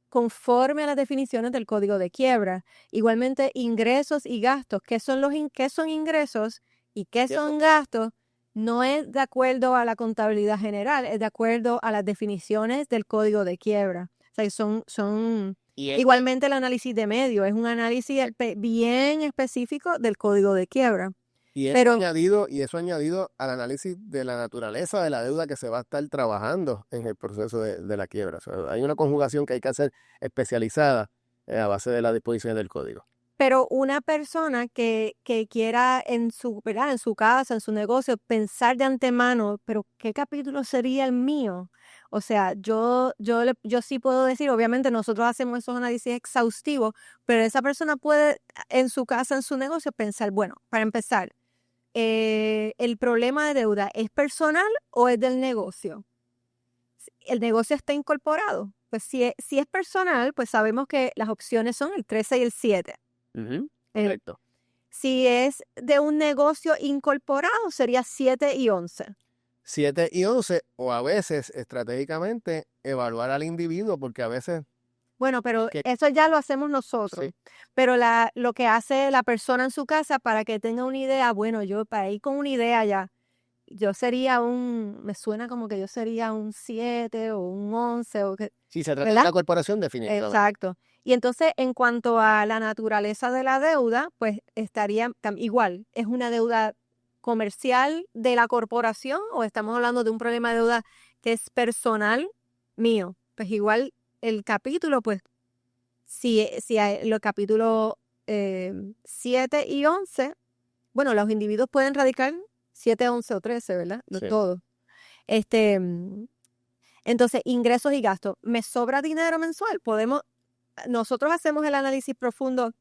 S2: conforme a las definiciones del código de quiebra. Igualmente, ingresos y gastos. ¿Qué son qué son ingresos y qué son gastos? No es de acuerdo a la contabilidad general, es de acuerdo a las definiciones del código de quiebra. O sea, son igualmente el análisis de medio, es un análisis bien específico del código de quiebra.
S3: Y
S2: Pero
S3: eso añadido al análisis de la naturaleza de la deuda que se va a estar trabajando en el proceso de la quiebra. O sea, hay una conjugación que hay que hacer especializada a base de las disposiciones del código.
S2: Pero una persona que quiera ¿verdad?, en su casa, en su negocio, pensar de antemano, pero ¿qué capítulo sería el mío? O sea, yo sí puedo decir, obviamente nosotros hacemos esos análisis exhaustivos, pero esa persona puede en su casa, en su negocio, pensar, bueno, para empezar, ¿el problema de deuda es personal o es del negocio? ¿El negocio está incorporado? Pues si es personal, pues sabemos que las opciones son el 13 y el 7.
S3: Correcto.
S2: Si es de un negocio incorporado, sería 7 y 11.
S3: 7 y 11, o a veces estratégicamente evaluar al individuo, porque a veces
S2: Bueno, pero
S3: Que
S2: eso ya lo hacemos nosotros.
S3: sí,
S2: Pero lo que hace la persona en su casa para que tenga una idea, bueno, yo para ir con una idea ya, me suena como que yo sería un 7 o un 11 o que,
S3: si se trata de
S2: ¿verdad?
S3: una corporación, definitivamente.
S2: Exacto. Y entonces, en cuanto a la naturaleza de la deuda, pues estaría igual, ¿es una deuda comercial de la corporación o estamos hablando de un problema de deuda que es personal mío? Pues igual el capítulo, pues si hay los capítulos 7 y 11, bueno, los individuos pueden radicar 7, 11 o 13, ¿verdad? No
S3: Sí.
S2: todos. Este, entonces, ingresos y gastos. ¿Me sobra dinero mensual? Nosotros hacemos el análisis profundo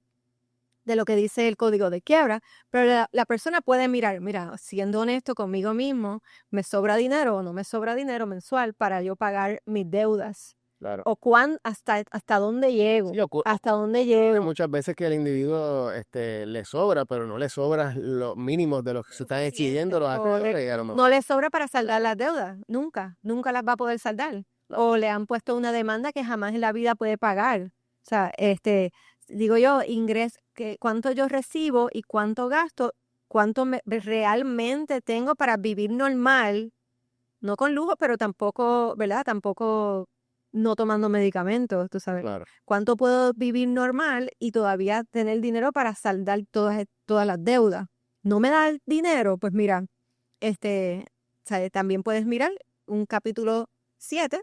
S2: de lo que dice el código de quiebra, pero la persona puede mirar, mira, siendo honesto conmigo mismo, ¿me sobra dinero o no me sobra dinero mensual para yo pagar mis deudas?
S3: Claro.
S2: O hasta dónde llego,
S3: Sí,
S2: hasta dónde
S3: ocurre
S2: llego.
S3: muchas veces que el individuo le sobra, pero no le sobra los mínimos de los que se están exigiendo los acreedores. Y a lo mejor,
S2: No le sobra para saldar las deudas, nunca las va a poder saldar. O le han puesto una demanda que jamás en la vida puede pagar. O sea, digo yo, cuánto yo recibo y cuánto gasto, realmente tengo para vivir normal, no con lujo, pero tampoco, ¿verdad? Tampoco no tomando medicamentos, tú sabes.
S3: claro,
S2: ¿Cuánto puedo vivir normal y todavía tener dinero para saldar todas las deudas? ¿No me da el dinero? Pues mira, también puedes mirar un capítulo 7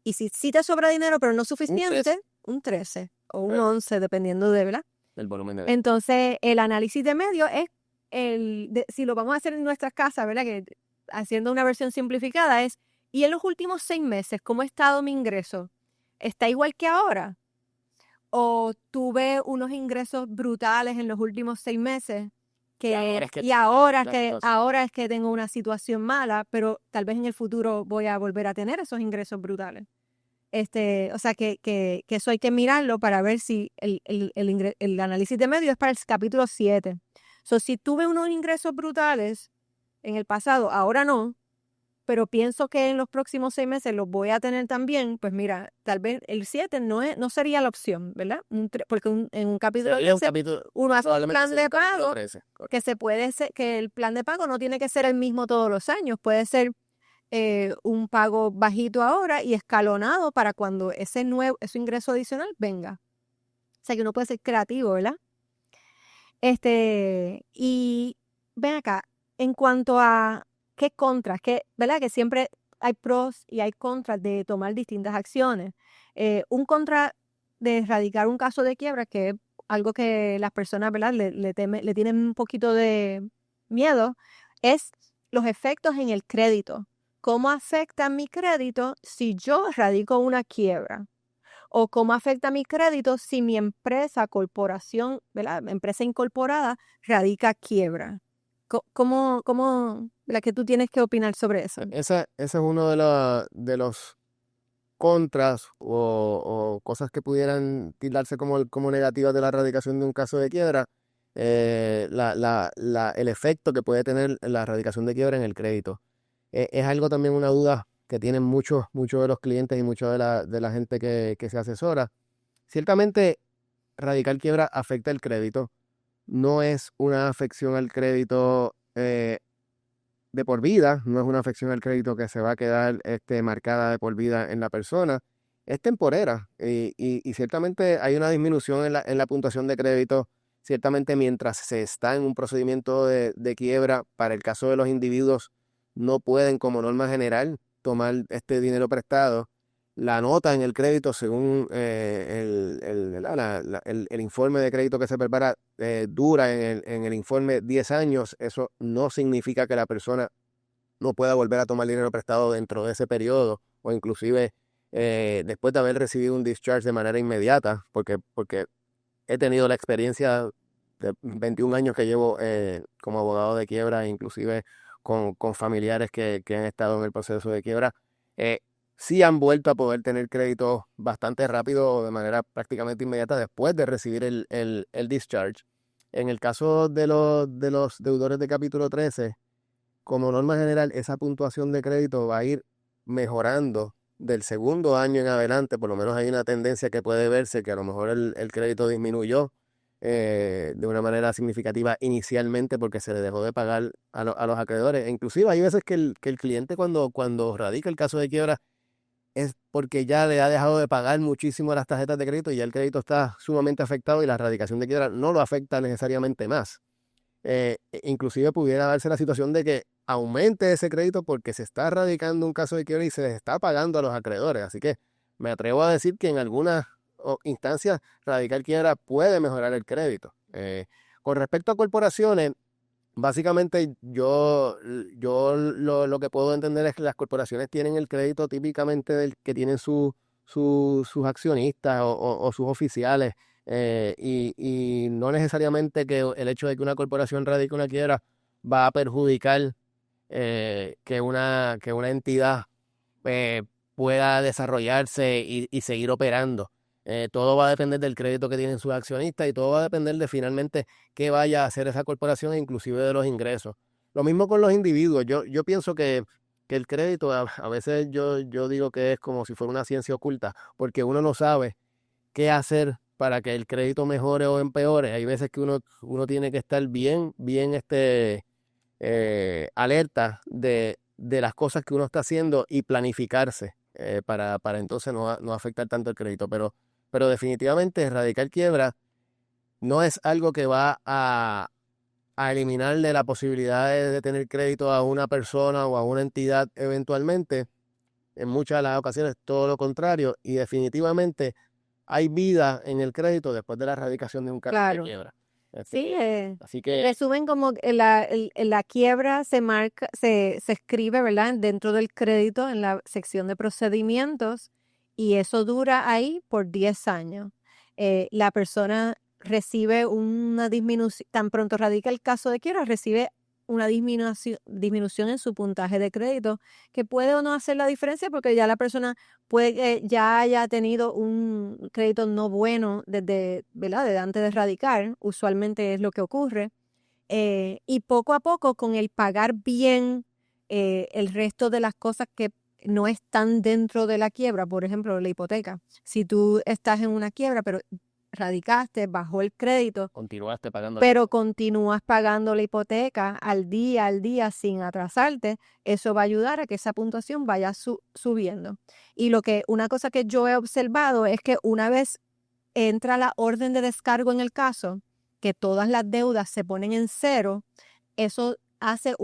S2: y si te sobra dinero pero no
S3: un 3
S2: suficiente, un 13 o un
S3: eh,
S2: 11 dependiendo de, ¿verdad?
S3: del volumen de
S2: Entonces, el análisis de medio es si lo vamos a hacer en nuestras casas, ¿verdad? Que haciendo una versión simplificada ¿y en los últimos 6 meses cómo ha estado mi ingreso? ¿Está igual que ahora? ¿O tuve unos ingresos brutales en los últimos 6 meses?
S3: ahora es que
S2: Y ahora
S3: la
S2: que
S3: situación.
S2: ahora es que tengo una situación mala, pero tal vez en el futuro voy a volver a tener esos ingresos brutales. O sea que eso hay que mirarlo para ver si el análisis de medio es para el capítulo 7. Si tuve unos ingresos brutales en el pasado, ahora no, pero pienso que en los próximos 6 meses los voy a tener también, pues mira, tal vez el 7 no sería la opción, ¿verdad? Porque en un capítulo
S3: Sería un
S2: 13
S3: capítulo,
S2: uno hace un
S3: probablemente
S2: plan
S3: sería
S2: de
S3: un capítulo
S2: pago
S3: 13. Correcto.
S2: que el plan de pago no tiene que ser el mismo todos los años, puede ser un pago bajito ahora y escalonado para cuando ese ingreso adicional venga. O sea que uno puede ser creativo, ¿verdad? Y ven acá, en cuanto a qué contras, ¿verdad? Que siempre hay pros y hay contras de tomar distintas acciones. Un contra de erradicar un caso de quiebra, que es algo que las personas, ¿verdad? Le tienen un poquito de miedo, es los efectos en el crédito. ¿Cómo afecta mi crédito si yo radico una quiebra? O cómo afecta mi crédito si mi empresa, corporación, ¿verdad? Empresa incorporada radica quiebra. La que tú tienes que opinar sobre eso?
S3: Ese es uno de los contras o cosas que pudieran tildarse como negativas de la erradicación de un caso de quiebra, el efecto que puede tener la erradicación de quiebra en el crédito. Es algo también una duda que tienen muchos de los clientes y mucha de la gente que se asesora. Ciertamente, radical quiebra afecta el crédito. No es una afección al crédito de por vida, no es una afección al crédito que se va a quedar marcada de por vida en la persona, es temporera y ciertamente hay una disminución en la puntuación de crédito, ciertamente mientras se está en un procedimiento de quiebra, para el caso de los individuos, no pueden como norma general tomar este dinero prestado. La nota en el crédito, según el informe de crédito que se prepara, dura en el informe 10 años. Eso no significa que la persona no pueda volver a tomar dinero prestado dentro de ese periodo o inclusive después de haber recibido un discharge de manera inmediata, porque he tenido la experiencia de 21 años que llevo como abogado de quiebra, inclusive con familiares que han estado en el proceso de quiebra. eh, sí han vuelto a poder tener crédito bastante rápido, de manera prácticamente inmediata después de recibir el discharge. En el caso de los deudores de capítulo 13, como norma general, esa puntuación de crédito va a ir mejorando del segundo año en adelante, por lo menos hay una tendencia que puede verse que a lo mejor el crédito disminuyó de una manera significativa inicialmente porque se le dejó de pagar a los acreedores. E inclusive hay veces que el cliente cuando radica el caso de quiebra es porque ya le ha dejado de pagar muchísimo las tarjetas de crédito y ya el crédito está sumamente afectado y la radicación de quiebra no lo afecta necesariamente más. Inclusive pudiera darse la situación de que aumente ese crédito porque se está radicando un caso de quiebra y se les está pagando a los acreedores. Así que me atrevo a decir que en algunas instancias radicar quiebra puede mejorar el crédito. Con respecto a corporaciones, básicamente yo lo que puedo entender es que las corporaciones tienen el crédito típicamente del que tienen sus accionistas o sus oficiales y no necesariamente que el hecho de que una corporación radique una quiebra va a perjudicar que una entidad eh, pueda desarrollarse y seguir operando. Todo va a depender del crédito que tienen sus accionistas y todo va a depender de finalmente qué vaya a hacer esa corporación e inclusive de los ingresos. Lo mismo con los individuos. Yo pienso que el crédito a veces yo digo que es como si fuera una ciencia oculta porque uno no sabe qué hacer para que el crédito mejore o empeore. Hay veces que uno tiene que estar bien alerta de las cosas que uno está haciendo y planificarse para entonces no afectar tanto el crédito. Pero definitivamente erradicar quiebra no es algo que va a eliminarle la posibilidad de tener crédito a una persona o a una entidad eventualmente. En muchas de las ocasiones todo lo contrario y definitivamente hay vida en el crédito después de la erradicación de un caso de
S2: Claro.
S3: quiebra.
S2: Sí,
S3: Así que
S2: resumen como que la quiebra se escribe, ¿verdad? Dentro del crédito en la sección de procedimientos y eso dura ahí por 10 años. La persona recibe una disminución, tan pronto radica el caso de quiebra, recibe una disminución en su puntaje de crédito, que puede o no hacer la diferencia porque ya la persona puede que ya haya tenido un crédito no bueno desde, ¿verdad? Desde antes de radicar, usualmente es lo que ocurre. Y poco a poco, con el pagar bien el resto de las cosas que no están dentro de la quiebra, por ejemplo, la hipoteca. Si tú estás en una quiebra, pero radicaste, bajó el crédito,
S3: continuaste pagando.
S2: pero continúas pagando la hipoteca al día sin atrasarte, eso va a ayudar a que esa puntuación vaya subiendo. Y una cosa que yo he observado es que una vez entra la orden de descargo en el caso, que todas las deudas se ponen en cero, eso hace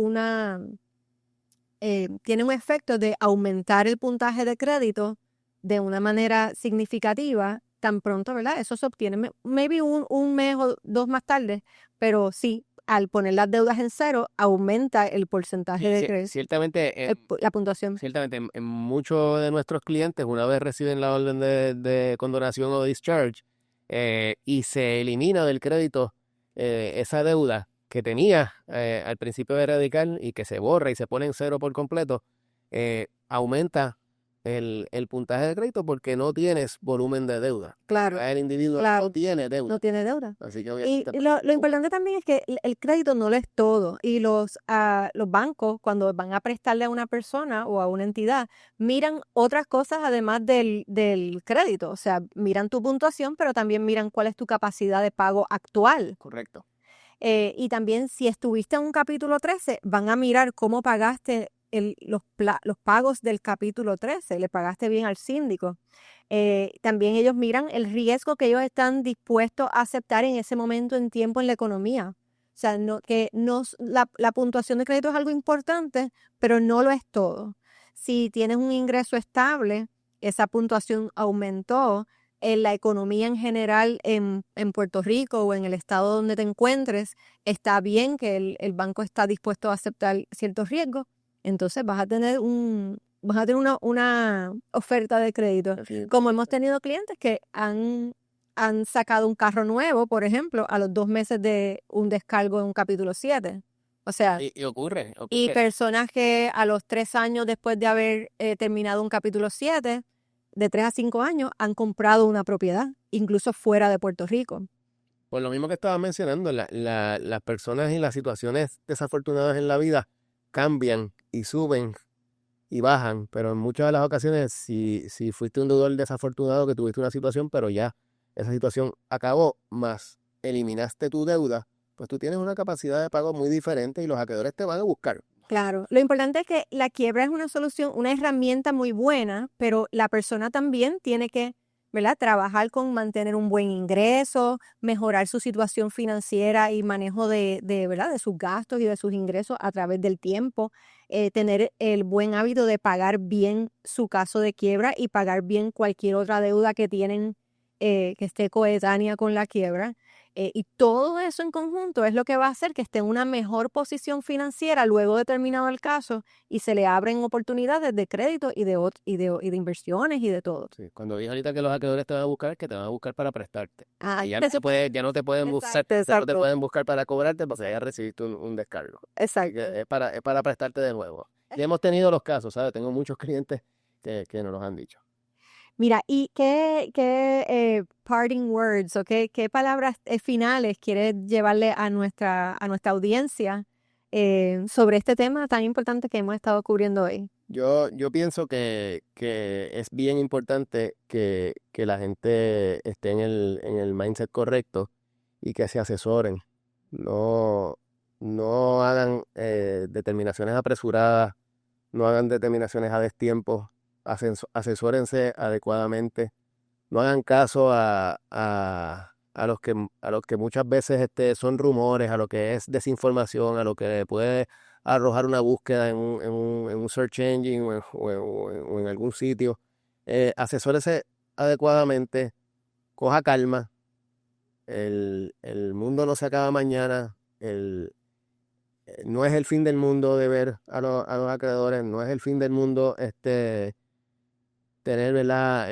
S2: tiene un efecto de aumentar el puntaje de crédito de una manera significativa tan pronto, ¿verdad? Eso se obtiene maybe un mes o 2 más tarde, pero sí, al poner las deudas en cero, aumenta el porcentaje de crédito,
S3: Ciertamente,
S2: la puntuación.
S3: ciertamente en muchos de nuestros clientes, una vez reciben la orden de condonación o discharge y se elimina del crédito esa deuda que tenía al principio de radical y que se borra y se pone en cero por completo, aumenta el puntaje de crédito porque no tienes volumen de deuda.
S2: Claro,
S3: El individuo
S2: claro.
S3: no tiene deuda.
S2: No tiene deuda.
S3: Así que
S2: Y
S3: obviamente
S2: lo importante también es que el crédito no lo es todo. Y los bancos, cuando van a prestarle a una persona o a una entidad, miran otras cosas además del crédito. O sea, miran tu puntuación, pero también miran cuál es tu capacidad de pago actual.
S3: correcto.
S2: Y también si estuviste en un capítulo 13, van a mirar cómo pagaste los pagos del capítulo 13, le pagaste bien al síndico. También ellos miran el riesgo que ellos están dispuestos a aceptar en ese momento en tiempo en la economía. O sea, la puntuación de crédito es algo importante, pero no lo es todo. Si tienes un ingreso estable, esa puntuación aumentó. En la economía en general en Puerto Rico o en el estado donde te encuentres, está bien que el banco está dispuesto a aceptar ciertos riesgos, entonces vas a tener una oferta de crédito. Como hemos tenido clientes que han sacado un carro nuevo, por ejemplo, a los 2 meses de un descargo en un capítulo 7. O sea,
S3: Y ocurre.
S2: y personas que a los 3 años después de haber terminado un capítulo 7, de 3 a 5 años, han comprado una propiedad, incluso fuera de Puerto Rico.
S3: Por lo mismo que estaba mencionando, las personas y las situaciones desafortunadas en la vida cambian y suben y bajan, pero en muchas de las ocasiones, si fuiste un deudor desafortunado que tuviste una situación, pero ya esa situación acabó, más eliminaste tu deuda, pues tú tienes una capacidad de pago muy diferente y los acreedores te van a buscar.
S2: Claro, lo importante es que la quiebra es una solución, una herramienta muy buena, pero la persona también tiene que, ¿verdad?, trabajar con mantener un buen ingreso, mejorar su situación financiera y manejo ¿verdad?, de sus gastos y de sus ingresos a través del tiempo, tener el buen hábito de pagar bien su caso de quiebra y pagar bien cualquier otra deuda que tienen que esté coetánea con la quiebra. Y todo eso en conjunto es lo que va a hacer que esté en una mejor posición financiera luego de terminado el caso y se le abren oportunidades de crédito y de inversiones y de todo.
S3: Sí, cuando dije ahorita que los acreedores te van a buscar, es que te van a buscar para prestarte.
S2: Ah,
S3: Y ya no te pueden buscar,
S2: exacto,
S3: ya no te
S2: exacto,
S3: pueden buscar para cobrarte, pues ya recibiste un descargo. Así que
S2: exacto.
S3: es para prestarte de nuevo. Y hemos tenido los casos, ¿sabes? Tengo muchos clientes que nos los han dicho.
S2: Mira, ¿y qué parting words o qué palabras finales quieres llevarle a nuestra audiencia sobre este tema tan importante que hemos estado cubriendo hoy?
S3: Yo pienso que es bien importante que la gente esté en el mindset correcto y que se asesoren. No, no hagan determinaciones apresuradas, no hagan determinaciones a destiempo, asesórense adecuadamente, no hagan caso a los que muchas veces son rumores, a lo que es desinformación, a lo que puede arrojar una búsqueda en un search engine o en algún sitio. Asesórese adecuadamente, coja calma, el mundo no se acaba mañana, no es el fin del mundo de ver a los acreedores, no es el fin del mundo tener, ¿verdad?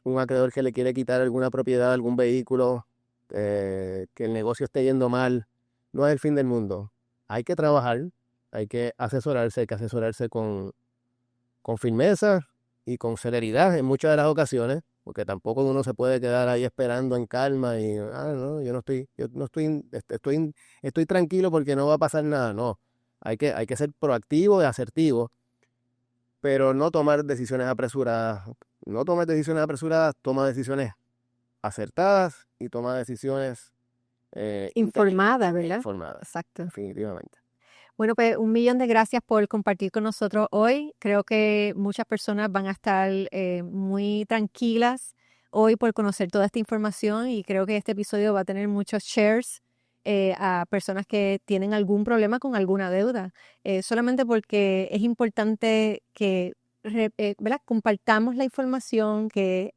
S3: Un acreedor que le quiere quitar alguna propiedad, algún vehículo, que el negocio esté yendo mal, no es el fin del mundo. Hay que trabajar, hay que asesorarse con firmeza y con celeridad en muchas de las ocasiones, porque tampoco uno se puede quedar ahí esperando en calma y, no, yo no estoy, estoy tranquilo porque no va a pasar nada. No, hay que ser proactivo y asertivo, pero no tomar decisiones apresuradas. No tomes decisiones apresuradas, toma decisiones acertadas y toma decisiones
S2: Informada, ¿verdad?
S3: informadas,
S2: Exacto.
S3: definitivamente.
S2: Bueno, pues 1 millón de gracias por compartir con nosotros hoy. Creo que muchas personas van a estar muy tranquilas hoy por conocer toda esta información y creo que este episodio va a tener muchos shares a personas que tienen algún problema con alguna deuda. Solamente porque es importante que ¿verdad?, compartamos la información, que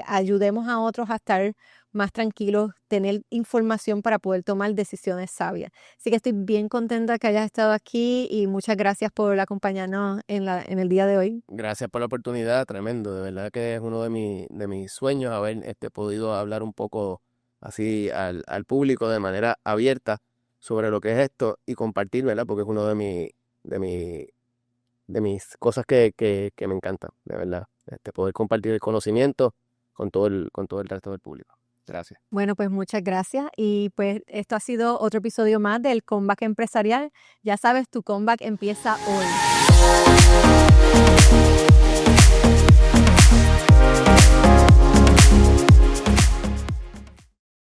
S2: ayudemos a otros a estar más tranquilos, tener información para poder tomar decisiones sabias. Así que estoy bien contenta que hayas estado aquí y muchas gracias por acompañarnos en el día de hoy.
S3: Gracias por la oportunidad, tremendo. De verdad que es uno de mis sueños haber podido hablar un poco así al público de manera abierta sobre lo que es esto y compartir, ¿verdad? Porque es uno de mi, de mis cosas que me encantan, de verdad. Poder compartir el conocimiento con todo el resto del público. Gracias.
S2: Bueno, pues muchas gracias y pues esto ha sido otro episodio más del Comeback Empresarial. Ya sabes, tu comeback empieza hoy.